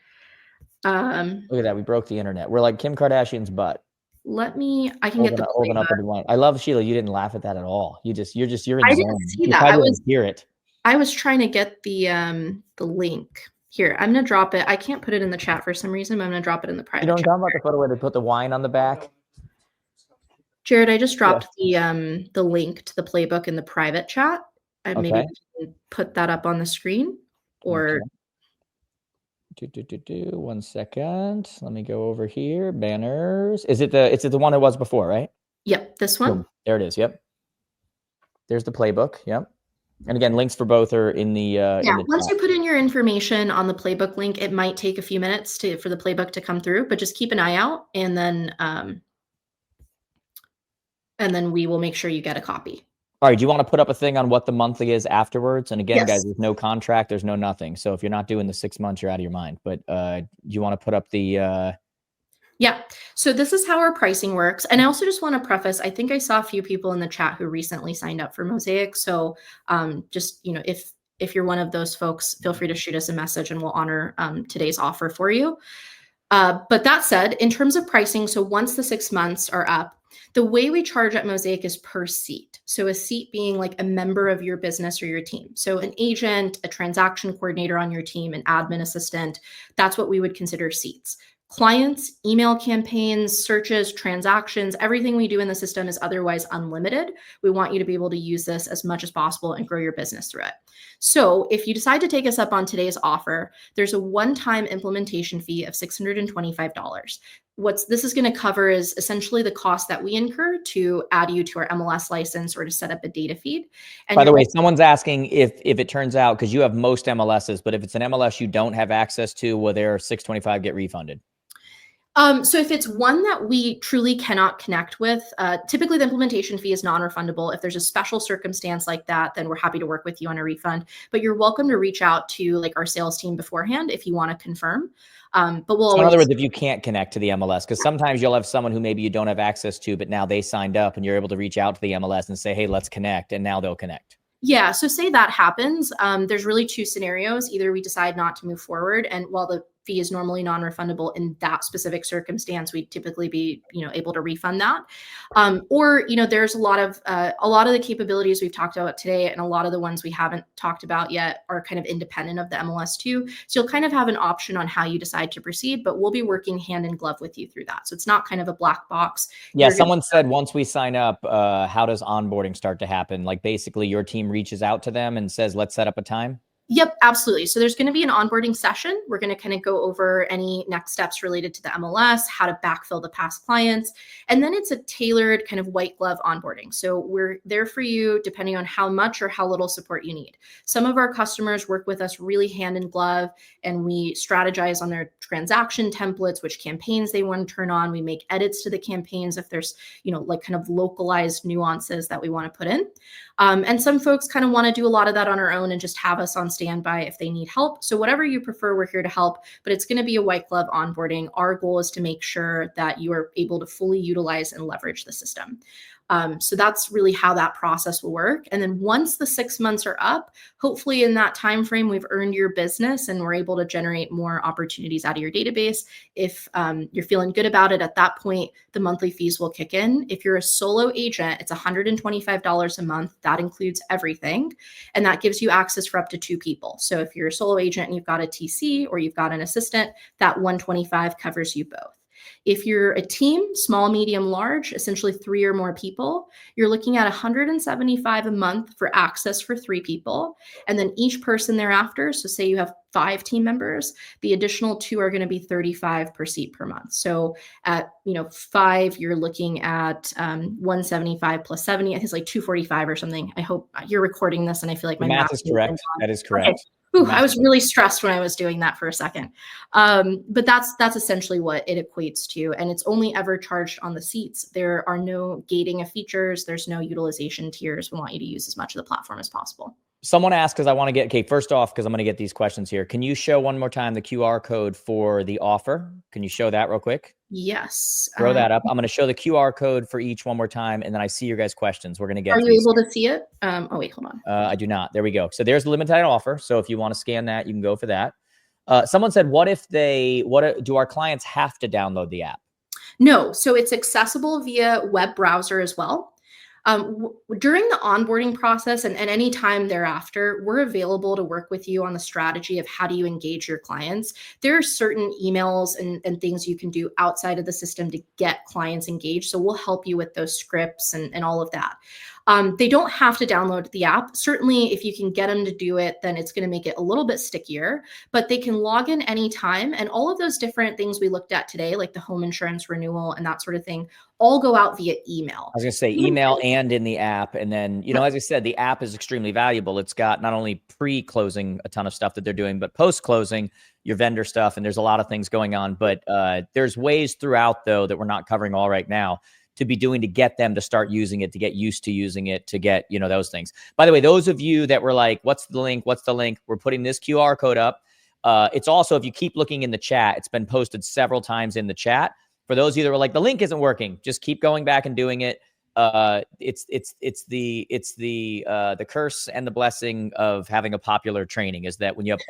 S1: Look at that. We broke the internet. We're like Kim Kardashian's butt.
S2: I can get the
S1: open up the line. I love, Sheila, you didn't laugh at that at all. You're in the
S2: I
S1: zone.
S2: didn't see that. I
S1: didn't hear it.
S2: I was trying to get the link. Here, I'm going to drop it. I can't put it in the chat for some reason, but I'm going to drop it in the private chat.
S1: You don't talk about the photo where they put the wine on the back?
S2: Jared, I just dropped the link to the playbook in the private chat. Maybe we can put that up on the screen, or...
S1: Okay. 1 second. Let me go over here. Banners. Is it the one it was before, right?
S2: Yep, this one.
S1: Boom. There it is. Yep. There's the playbook. Yep. And again, links for both are in the
S2: once you put in your information on the playbook link, it might take a few minutes for the playbook to come through, but just keep an eye out, and then we will make sure you get a copy.
S1: All right. Do you want to put up a thing on what the monthly is afterwards? And again, guys, there's no contract, there's no nothing. So if you're not doing the 6 months, you're out of your mind. But you want to put up the
S2: Yeah. So this is how our pricing works. And I also just want to preface, I think I saw a few people in the chat who recently signed up for Mosaic. So just, if you're one of those folks, feel free to shoot us a message and we'll honor today's offer for you. But that said, in terms of pricing, so once the 6 months are up, the way we charge at Mosaic is per seat. So a seat being like a member of your business or your team. So an agent, a transaction coordinator on your team, an admin assistant, that's what we would consider seats. Clients, email campaigns, searches, transactions, everything we do in the system is otherwise unlimited. We want you to be able to use this as much as possible and grow your business through it. So if you decide to take us up on today's offer, there's a one-time implementation fee of $625. What this is going to cover is essentially the cost that we incur to add you to our MLS license or to set up a data feed. And
S1: by the way, someone's asking if it turns out, because you have most MLSs, but if it's an MLS you don't have access to, will their $625 get refunded?
S2: So if it's one that we truly cannot connect with, typically the implementation fee is non-refundable. If there's a special circumstance like that, then we're happy to work with you on a refund. But you're welcome to reach out to like our sales team beforehand if you want to confirm. But we'll always...
S1: In other words, if you can't connect to the MLS, because sometimes you'll have someone who maybe you don't have access to, but now they signed up and you're able to reach out to the MLS and say, hey, let's connect. And now they'll connect.
S2: Yeah, so say that happens. There's really two scenarios. Either we decide not to move forward, and while the fee is normally non-refundable in that specific circumstance, we'd typically be, able to refund that. Or, there's a lot of the capabilities we've talked about today, and a lot of the ones we haven't talked about yet are kind of independent of the MLS too. So you'll kind of have an option on how you decide to proceed, but we'll be working hand in glove with you through that. So it's not kind of a black box.
S1: Yeah, someone said once we sign up, how does onboarding start to happen? Like basically your team reaches out to them and says, let's set up a time.
S2: Yep, absolutely. So there's going to be an onboarding session. We're going to kind of go over any next steps related to the MLS, how to backfill the past clients. And then it's a tailored kind of white glove onboarding. So we're there for you depending on how much or how little support you need. Some of our customers work with us really hand in glove, and we strategize on their transaction templates, which campaigns they want to turn on. We make edits to the campaigns if there's, like kind of localized nuances that we want to put in. And some folks kind of want to do a lot of that on our own and just have us on standby if they need help. So whatever you prefer, we're here to help, but it's going to be a white glove onboarding. Our goal is to make sure that you are able to fully utilize and leverage the system. So that's really how that process will work. And then once the 6 months are up, hopefully in that time frame, we've earned your business and we're able to generate more opportunities out of your database. If you're feeling good about it at that point, the monthly fees will kick in. If you're a solo agent, it's $125 a month. That includes everything. And that gives you access for up to 2 people. So if you're a solo agent and you've got a TC or you've got an assistant, that $125 covers you both. If you're a team, small, medium, large, essentially 3 or more people, you're looking at $175 a month for access for 3 people. And then each person thereafter, so say you have 5 team members, the additional 2 are going to be $35 per seat per month. So at 5, you're looking at 175 plus 70. I think it's like 245 or something. I hope you're recording this and I feel like
S1: The
S2: my
S1: math is correct. That is correct.
S2: Okay. Ooh, I was really stressed when I was doing that for a second. But that's essentially what it equates to. And it's only ever charged on the seats. There are no gating of features. There's no utilization tiers. We want you to use as much of the platform as possible.
S1: Someone asked, because I want to get, okay, first off, because I'm going to get these questions here. Can you show one more time the QR code for the offer? Can you show that real quick?
S2: Yes.
S1: Throw that up. I'm going to show the QR code for each one more time, and then I see your guys' questions. We're going to get.
S2: Are you able to see it? Oh, wait, hold on.
S1: I do not. There we go. So there's the limited time offer. So if you want to scan that, you can go for that. Someone said, do our clients have to download the app?
S2: No. So it's accessible via web browser as well. During the onboarding process and any time thereafter, we're available to work with you on the strategy of how do you engage your clients. There are certain emails and things you can do outside of the system to get clients engaged. So we'll help you with those scripts and all of that. They don't have to download the app. Certainly, if you can get them to do it, then it's going to make it a little bit stickier, but they can log in anytime. And all of those different things we looked at today, like the home insurance renewal and that sort of thing, all go out via email.
S1: I was going to say email and in the app. And then, as I said, the app is extremely valuable. It's got not only pre-closing a ton of stuff that they're doing, but post-closing your vendor stuff. And there's a lot of things going on, but there's ways throughout though, that we're not covering all right now to be doing to get them to start using it, to get used to using it, to get, those things. By the way, those of you that were like, what's the link? What's the link? We're putting this QR code up. It's also, if you keep looking in the chat, it's been posted several times in the chat. For those of you that were like, the link isn't working, just keep going back and doing it. It's the curse and the blessing of having a popular training is that when you have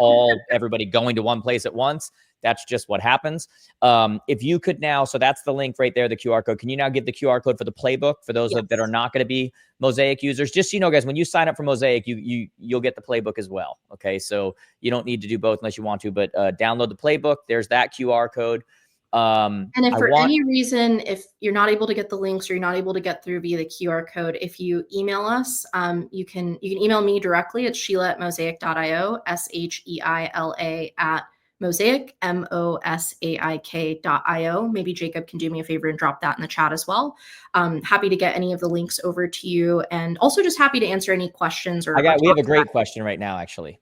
S1: everybody going to one place at once, that's just what happens. If you could now, so that's the link right there, the QR code. Can you now give the QR code for the playbook for those that are not going to be Mosaic users? Just so you know, guys, when you sign up for Mosaic, you'll get the playbook as well. Okay, so you don't need to do both unless you want to, but download the playbook. There's that QR code.
S2: And if for any reason, if you're not able to get the links or you're not able to get through via the QR code, if you email us, you can email me directly. It's Sheila@mosaic.io, SHEILA Mosaic, MOSAIK.io. Maybe Jacob can do me a favor and drop that in the chat as well. Happy to get any of the links over to you, and also just happy to answer any questions. We
S1: have a great question right now, actually.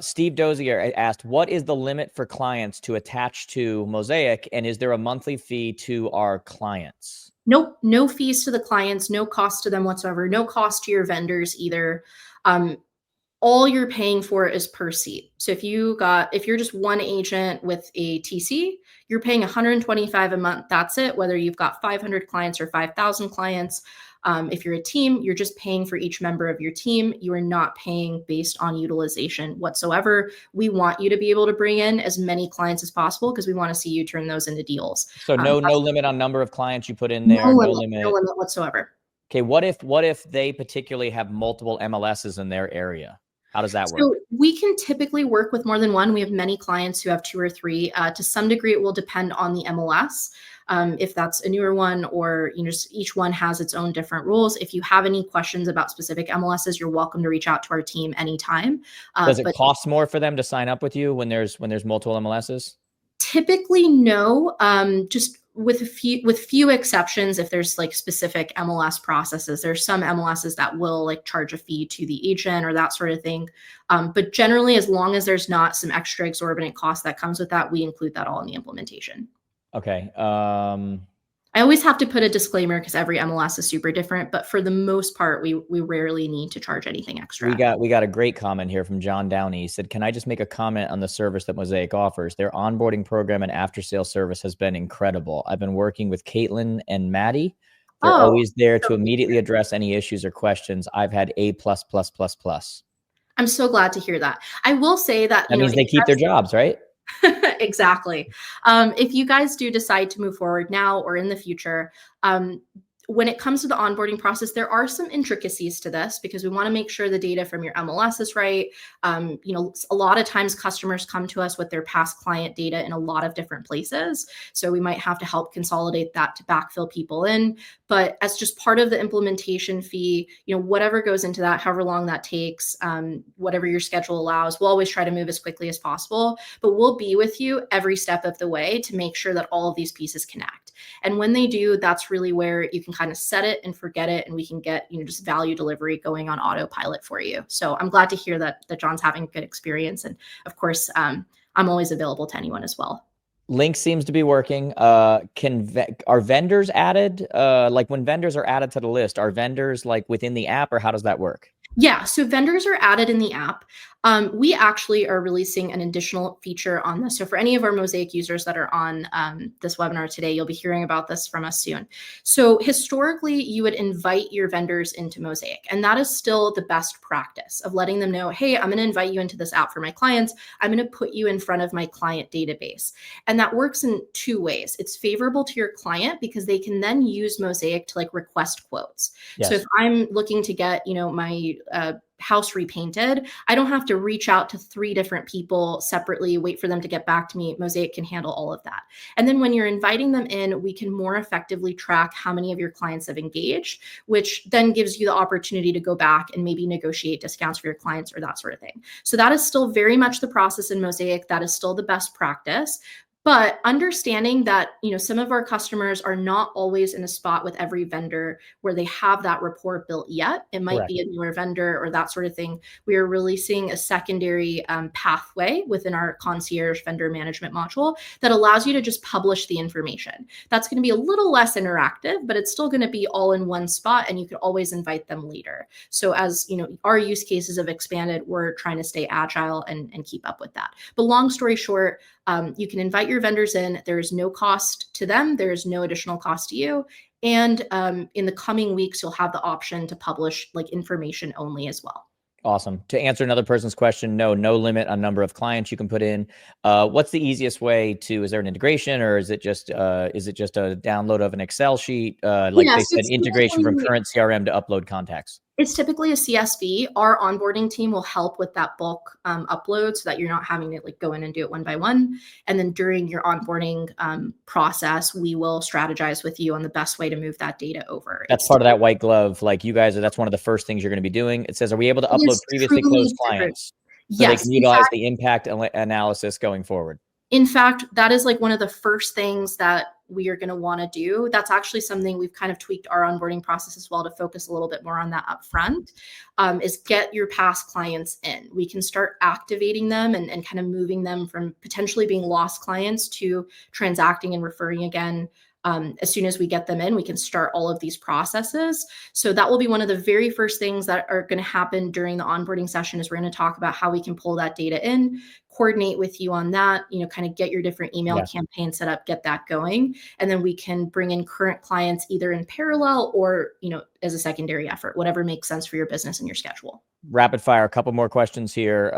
S1: Steve Dozier asked, what is the limit for clients to attach to Mosaic? And is there a monthly fee to our clients?
S2: Nope, no fees to the clients, no cost to them whatsoever, no cost to your vendors either. All you're paying for is per seat. So if you're just one agent with a TC, you're paying $125 a month. That's it. Whether you've got 500 clients or 5,000 clients. If you're a team, you're just paying for each member of your team. You are not paying based on utilization whatsoever. We want you to be able to bring in as many clients as possible because we want to see you turn those into deals.
S1: So no limit on number of clients you put in there.
S2: No limit whatsoever.
S1: Okay. What if they particularly have multiple MLSs in their area? How does that work?
S2: So we can typically work with more than one. We have many clients who have two or three. To some degree, it will depend on the MLS. If that's a newer one, or just each one has its own different rules. If you have any questions about specific MLSs, you're welcome to reach out to our team anytime.
S1: Does it
S2: But
S1: cost more for them to sign up with you when there's multiple MLSs?
S2: typically, no. Just with few exceptions, if there's like specific MLS processes, there's some MLSs that will like charge a fee to the agent or that sort of thing. But generally, as long as there's not some extra exorbitant cost that comes with that, we include that all in the implementation.
S1: Okay.
S2: I always have to put a disclaimer because every MLS is super different, but for the most part, we rarely need to charge anything extra.
S1: We got a great comment here from John Downey. He said, "Can I just make a comment on the service that Mosaic offers? Their onboarding program and after sales service has been incredible. I've been working with Caitlin and Maddie. They're
S2: Oh,
S1: always there to immediately address any issues or questions. I've had A plus plus plus plus."
S2: I'm so glad to hear that. I will say that,
S1: That means they keep their jobs, right?
S2: exactly. If you guys do decide to move forward now or in the future, when it comes to the onboarding process, there are some intricacies to this because we want to make sure the data from your MLS is right. A lot of times customers come to us with their past client data in a lot of different places. So we might have to help consolidate that to backfill people in. But as just part of the implementation fee, whatever goes into that, however long that takes, whatever your schedule allows, we'll always try to move as quickly as possible. But we'll be with you every step of the way to make sure that all of these pieces connect. And when they do, that's really where you can kind of set it and forget it, and we can get just value delivery going on autopilot for you. So I'm glad to hear that John's having a good experience, and of course, I'm always available to anyone as well.
S1: Link seems to be working. Are vendors added? Like when vendors are added to the list, are vendors like within the app, or how does that work?
S2: Yeah, so vendors are added in the app. We actually are releasing an additional feature on this. So for any of our Mosaic users that are on this webinar today, you'll be hearing about this from us soon. So historically, you would invite your vendors into Mosaic, and that is still the best practice of letting them know, hey, I'm going to invite you into this app for my clients. I'm going to put you in front of my client database. And that works in two ways. It's favorable to your client because they can then use Mosaic to like request quotes.
S1: Yes.
S2: So if I'm looking to get, my house repainted, I don't have to reach out to 3 different people separately, wait for them to get back to me. Mosaic can handle all of that. And then when you're inviting them in, we can more effectively track how many of your clients have engaged, which then gives you the opportunity to go back and maybe negotiate discounts for your clients or that sort of thing. So that is still very much the process in Mosaic. That is still the best practice. But understanding that, some of our customers are not always in a spot with every vendor where they have that rapport built yet. It might
S1: Correct.
S2: be a newer vendor or that sort of thing. We are releasing a secondary pathway within our concierge vendor management module that allows you to just publish the information. That's going to be a little less interactive, but it's still going to be all in one spot, and you could always invite them later. So as our use cases have expanded, we're trying to stay agile and keep up with that. But long story short, you can invite your vendors in. There is no cost to them. There is no additional cost to you. And in the coming weeks, you'll have the option to publish like information only as well.
S1: Awesome. To answer another person's question, no limit on number of clients you can put in. What's the easiest way to? Is there an integration, or is it just a download of an Excel sheet? They said, integration from current CRM to upload contacts.
S2: It's typically a CSV. Our onboarding team will help with that bulk upload so that you're not having to go in and do it one by one. And then during your onboarding process, we will strategize with you on the best way to move that data over.
S1: That's part of that white glove. Like you guys, that's one of the first things you're going to be doing. It says, are we able to upload previously closed clients so they can utilize the impact analysis going forward?
S2: In fact, that is one of the first things that we are going to want to do. That's actually something we've kind of tweaked our onboarding process as well to focus a little bit more on that up front, is get your past clients in. We can start activating them and kind of moving them from potentially being lost clients to transacting and referring again. As soon as we get them in, we can start all of these processes. So that will be one of the very first things that are going to happen during the onboarding session is we're going to talk about how we can pull that data in, coordinate with you on that, kind of get your different email campaigns set up, get that going. And then we can bring in current clients either in parallel or, as a secondary effort, whatever makes sense for your business and your schedule.
S1: Rapid fire, a couple more questions here.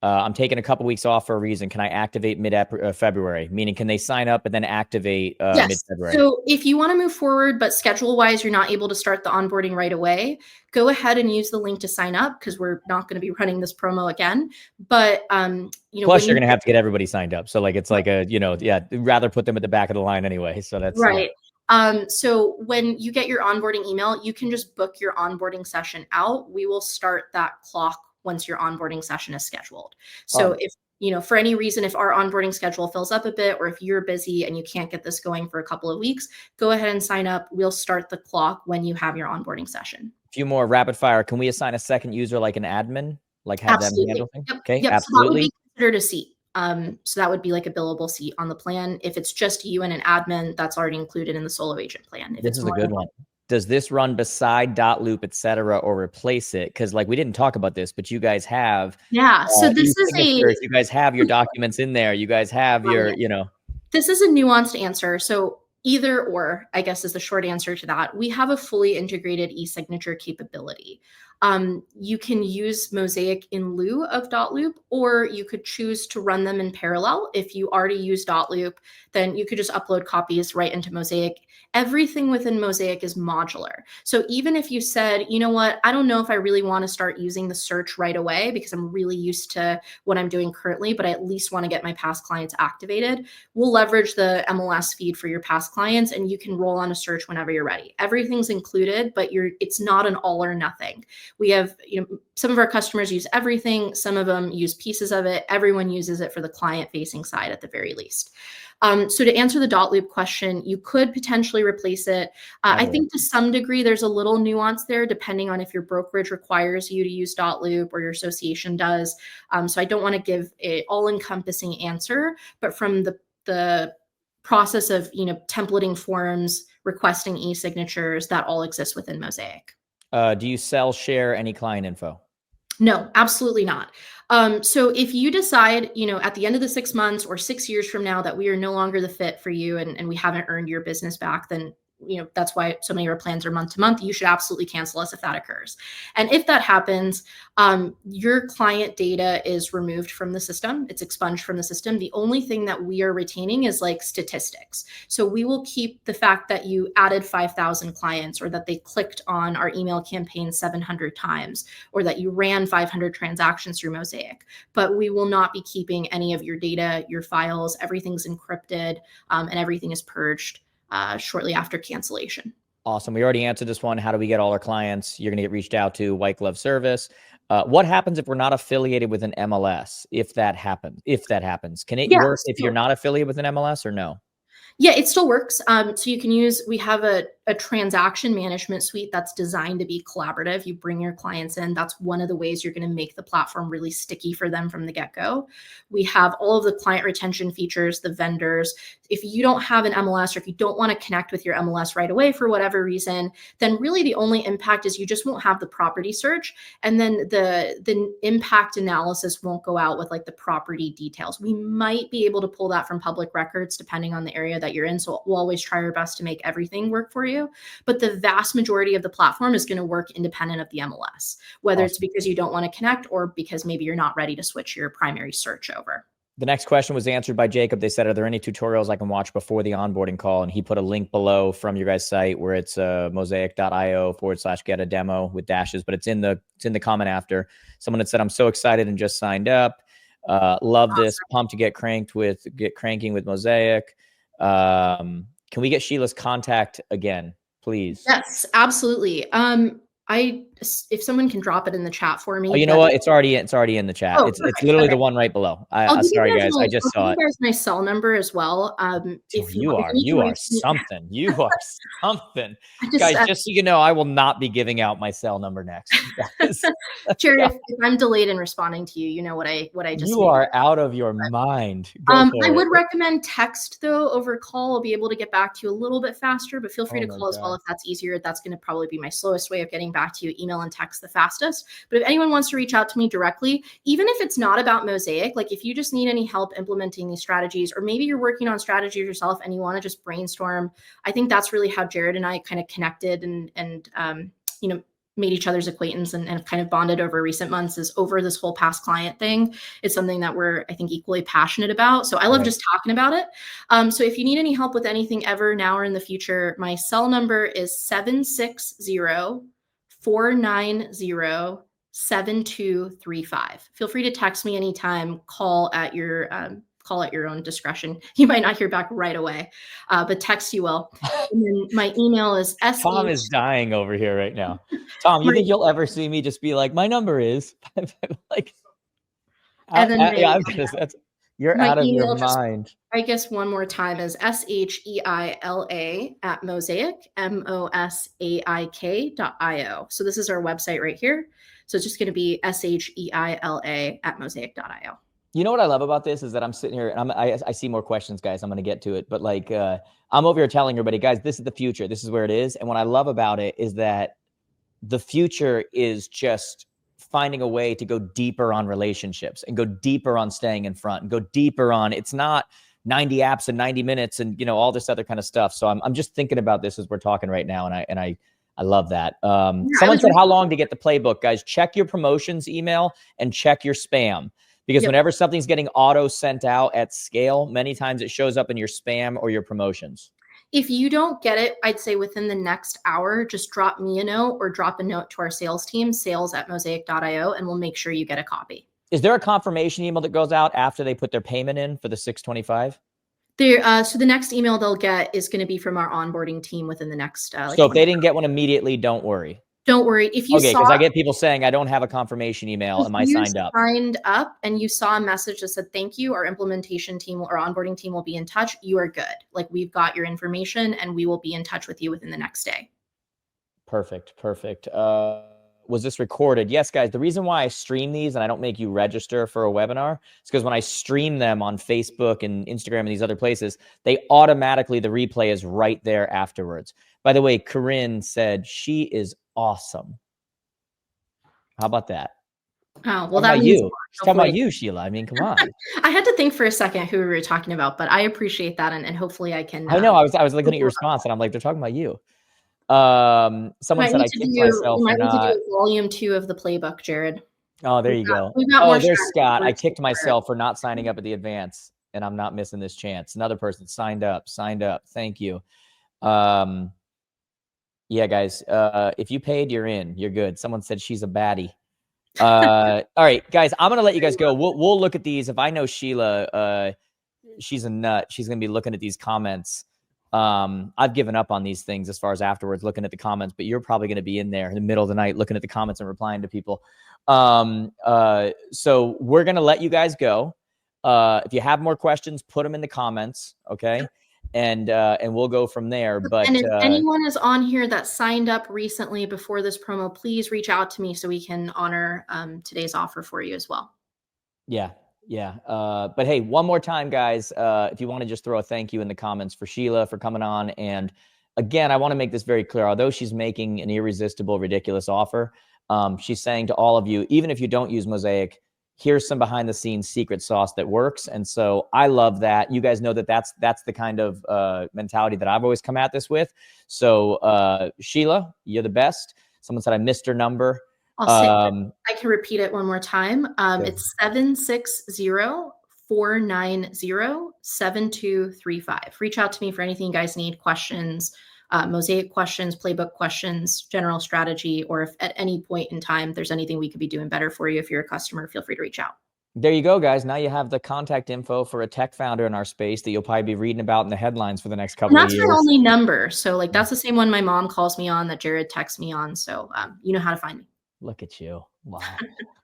S1: I'm taking a couple weeks off for a reason. Can I activate mid-February? Meaning, can they sign up and then activate
S2: Yes.
S1: mid-February?
S2: So if you want to move forward, but schedule wise, you're not able to start the onboarding right away, go ahead and use the link to sign up because we're not going to be running this promo again. But
S1: Plus, you're going to have to get everybody signed up. So like, it's like rather put them at the back of the line anyway. So that's
S2: right. So when you get your onboarding email, you can just book your onboarding session out. We will start that clock once your onboarding session is scheduled. So if for any reason, if our onboarding schedule fills up a bit, or if you're busy and you can't get this going for a couple of weeks, go ahead and sign up. We'll start the clock when you have your onboarding session.
S1: A few more rapid fire. Can we assign a second user like an admin? Like have them handle things?
S2: Yep.
S1: Okay,
S2: Yep.
S1: absolutely.
S2: So that would be considered a seat. So that would be like a billable seat on the plan. If it's just you and an admin, that's already included in the solo agent plan. If
S1: this is a good one. Does this run beside .loop, et cetera, or replace it? Because like we didn't talk about this, but you guys have
S2: so this is
S1: you guys have your documents in there. You guys have your,
S2: This is a nuanced answer. So either or, I guess, is the short answer to that. We have a fully integrated e-signature capability. You can use Mosaic in lieu of .loop, or you could choose to run them in parallel. If you already use .loop, then you could just upload copies right into Mosaic. Everything within Mosaic is modular. So even if you said, you know what, I don't know if I really want to start using the search right away because I'm really used to what I'm doing currently, but I at least want to get my past clients activated, we'll leverage the MLS feed for your past clients and you can roll on a search whenever you're ready. Everything's included, but it's not an all or nothing. We have, some of our customers use everything. Some of them use pieces of it. Everyone uses it for the client facing side at the very least. So to answer the .loop question, you could potentially replace it. I think to some degree, there's a little nuance there, depending on if your brokerage requires you to use .loop or your association does. So I don't want to give an all-encompassing answer, but from the process of templating forms, requesting e-signatures, that all exists within Mosaic.
S1: Do you sell, share any client info?
S2: No, absolutely not. So if you decide, at the end of the 6 months or 6 years from now that we are no longer the fit for you and we haven't earned your business back, then that's why so many of our plans are month to month. You should absolutely cancel us if that occurs. And if that happens, your client data is removed from the system. It's expunged from the system. The only thing that we are retaining is like statistics. So we will keep the fact that you added 5,000 clients, or that they clicked on our email campaign 700 times, or that you ran 500 transactions through Mosaic. But we will not be keeping any of your data, your files. Everything's encrypted, and everything is purged shortly after cancellation.
S1: Awesome. We already answered this one. How do we get all our clients? You're going to get reached out to, white glove service. What happens if we're not affiliated with an MLS? If that happens, can it work if you're not affiliated with an MLS or no?
S2: Yeah, it still works. So you can we have a transaction management suite that's designed to be collaborative. You bring your clients in. That's one of the ways you're going to make the platform really sticky for them from the get-go. We have all of the client retention features, the vendors. If you don't have an MLS, or if you don't want to connect with your MLS right away for whatever reason, then really the only impact is you just won't have the property search. And then the impact analysis won't go out with like the property details. We might be able to pull that from public records depending on the area that you're in. So we'll always try our best to make everything work for you. But the vast majority of the platform is going to work independent of the MLS, whether it's because you don't want to connect or because maybe you're not ready to switch your primary search over.
S1: The next question was answered by Jacob. They said, are there any tutorials I can watch before the onboarding call? And he put a link below from your guys' site where it's mosaic.io/get a demo with dashes, but it's in the comment after. Someone had said, I'm so excited and just signed up. Love this. Pumped to get cranking with Mosaic. Can we get Sheila's contact again, please?
S2: Yes, absolutely. If someone can drop it in the chat for me.
S1: Oh, you know what? It's already in the chat. It's literally the one right below. Sorry guys, I just saw it.
S2: There's my cell number as well. If
S1: you are something. You are something. Guys, just so you know, I will not be giving out my cell number next.
S2: Jared, if I'm delayed in responding to you, you know what I just.
S1: You are out of your mind.
S2: I would recommend text though over call. I'll be able to get back to you a little bit faster, but feel free to call as well if that's easier. That's going to probably be my slowest way of getting back to you. Email and text the fastest. But if anyone wants to reach out to me directly, even if it's not about Mosaic, like if you just need any help implementing these strategies, or maybe you're working on strategies yourself and you want to just brainstorm, I think that's really how Jared and I kind of connected and made each other's acquaintance and kind of bonded over recent months is over this whole past client thing. It's something that we're, I think, equally passionate about. So I love just talking about it. So if you need any help with anything ever now or in the future, my cell number is 760-490-7235. Feel free to text me anytime, call at your own discretion. You might not hear back right away, but text you will. And then my email is
S1: Tom is dying over here right now. Tom, you think you'll ever see me just be like, my number is like,
S2: and then
S1: you're out of your mind.
S2: I guess one more time is SHEILA@Mosaic, MOSAIK.io. So this is our website right here. So it's just going to be SHEILA@Mosaic.io.
S1: You know what I love about this is that I'm sitting here and I see more questions, guys. I'm going to get to it. But like, I'm over here telling everybody, guys, this is the future. This is where it is. And what I love about it is that the future is just finding a way to go deeper on relationships and go deeper on staying in front and go deeper on, it's not 90 apps in 90 minutes and, you know, all this other kind of stuff. So I'm just thinking about this as we're talking right now. And I love that. Someone said, how long to get the playbook? Guys, check your promotions email and check your spam. Because whenever something's getting auto sent out at scale, many times it shows up in your spam or your promotions.
S2: If you don't get it, I'd say within the next hour, just drop me a note or drop a note to our sales team, sales@mosaic.io, and we'll make sure you get a copy.
S1: Is there a confirmation email that goes out after they put their payment in for the $625?
S2: So the next email they'll get is going to be from our onboarding team within the next.
S1: So if they didn't get one immediately, don't worry.
S2: Don't worry. If you
S1: because I get people saying I don't have a confirmation email. Am I signed up?
S2: Signed up and you saw a message that said, thank you, our implementation team or onboarding team will be in touch. You are good. Like, we've got your information and we will be in touch with you within the next day.
S1: Perfect. Was this recorded? Yes, guys. The reason why I stream these and I don't make you register for a webinar is because when I stream them on Facebook and Instagram and these other places, they automatically, the replay is right there afterwards. By the way, Corinne said she is awesome. How about that?
S2: Oh, well, that means
S1: you. Talking about you, Sheila. I mean, come on.
S2: I had to think for a second who we were talking about, but I appreciate that, and hopefully I can.
S1: I know. I was looking at your response, and I'm like, they're talking about you. Someone said I kicked myself for not.
S2: Volume 2 of the playbook, Jared.
S1: Oh, there you go. Oh, there's Scott. I kicked myself for not signing up at the advance, and I'm not missing this chance. Another person signed up. Thank you. Yeah, guys. If you paid, you're in. You're good. Someone said she's a baddie. All right, guys. I'm gonna let you guys go. We'll look at these. If I know Sheila, she's a nut. She's gonna be looking at these comments. I've given up on these things as far as afterwards looking at the comments, but you're probably going to be in there in the middle of the night looking at the comments and replying to people. So we're going to let you guys go. If you have more questions, put them in the comments. Okay. And we'll go from there. But
S2: and if anyone is on here that signed up recently before this promo, please reach out to me so we can honor today's offer for you as well.
S1: Yeah. But hey, one more time, guys, if you want to just throw a thank you in the comments for Sheila for coming on. And again, I want to make this very clear. Although she's making an irresistible, ridiculous offer, she's saying to all of you, even if you don't use Mosaic, here's some behind the scenes secret sauce that works. And so I love that. You guys know that that's the kind of mentality that I've always come at this with. So Sheila, you're the best. Someone said I missed her number.
S2: I can repeat it one more time. It's 760-490-7235. Reach out to me for anything you guys need, questions, Mosaic questions, playbook questions, general strategy, or if at any point in time there's anything we could be doing better for you. If you're a customer, feel free to reach out.
S1: There you go, guys. Now you have the contact info for a tech founder in our space that you'll probably be reading about in the headlines for the next couple of years.
S2: That's my only number. So like, that's the same one my mom calls me on that Jared texts me on. So you know how to find me.
S1: Look at you. Wow.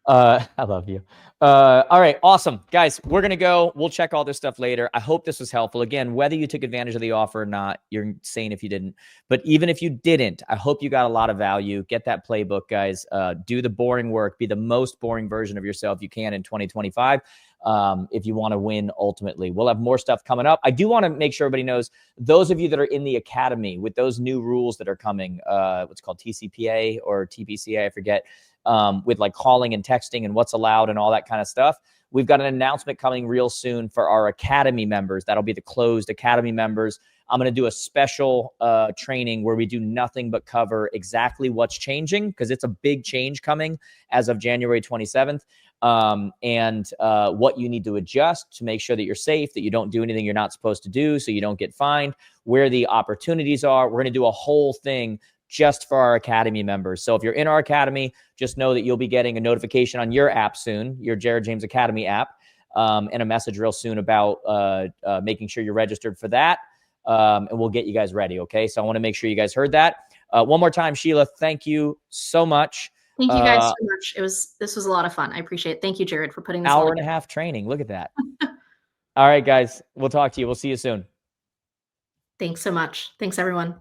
S1: I love you. All right. Awesome. Guys, we're going to go. We'll check all this stuff later. I hope this was helpful. Again, whether you took advantage of the offer or not, you're insane if you didn't. But even if you didn't, I hope you got a lot of value. Get that playbook, guys. Do the boring work. Be the most boring version of yourself you can in 2025. If you want to win ultimately. We'll have more stuff coming up. I do want to make sure everybody knows, those of you that are in the academy with those new rules that are coming, what's called TCPA or TPCA, I forget, with like calling and texting and what's allowed and all that kind of stuff. We've got an announcement coming real soon for our academy members. That'll be the closed academy members. I'm going to do a special training where we do nothing but cover exactly what's changing, because it's a big change coming as of January 27th. And what you need to adjust to make sure that you're safe, that you don't do anything you're not supposed to do so you don't get fined, where the opportunities are. We're going to do a whole thing just for our Academy members. So if you're in our Academy, just know that you'll be getting a notification on your app soon, your Jared James Academy app, and a message real soon about making sure you're registered for that. And we'll get you guys ready, okay? So I want to make sure you guys heard that. One more time, Sheila, thank you so much.
S2: Thank you guys so much. This was a lot of fun. I appreciate it. Thank you, Jared, for putting this
S1: hour and a half training. Look at that. All right, guys. We'll talk to you. We'll see you soon.
S2: Thanks so much. Thanks, everyone.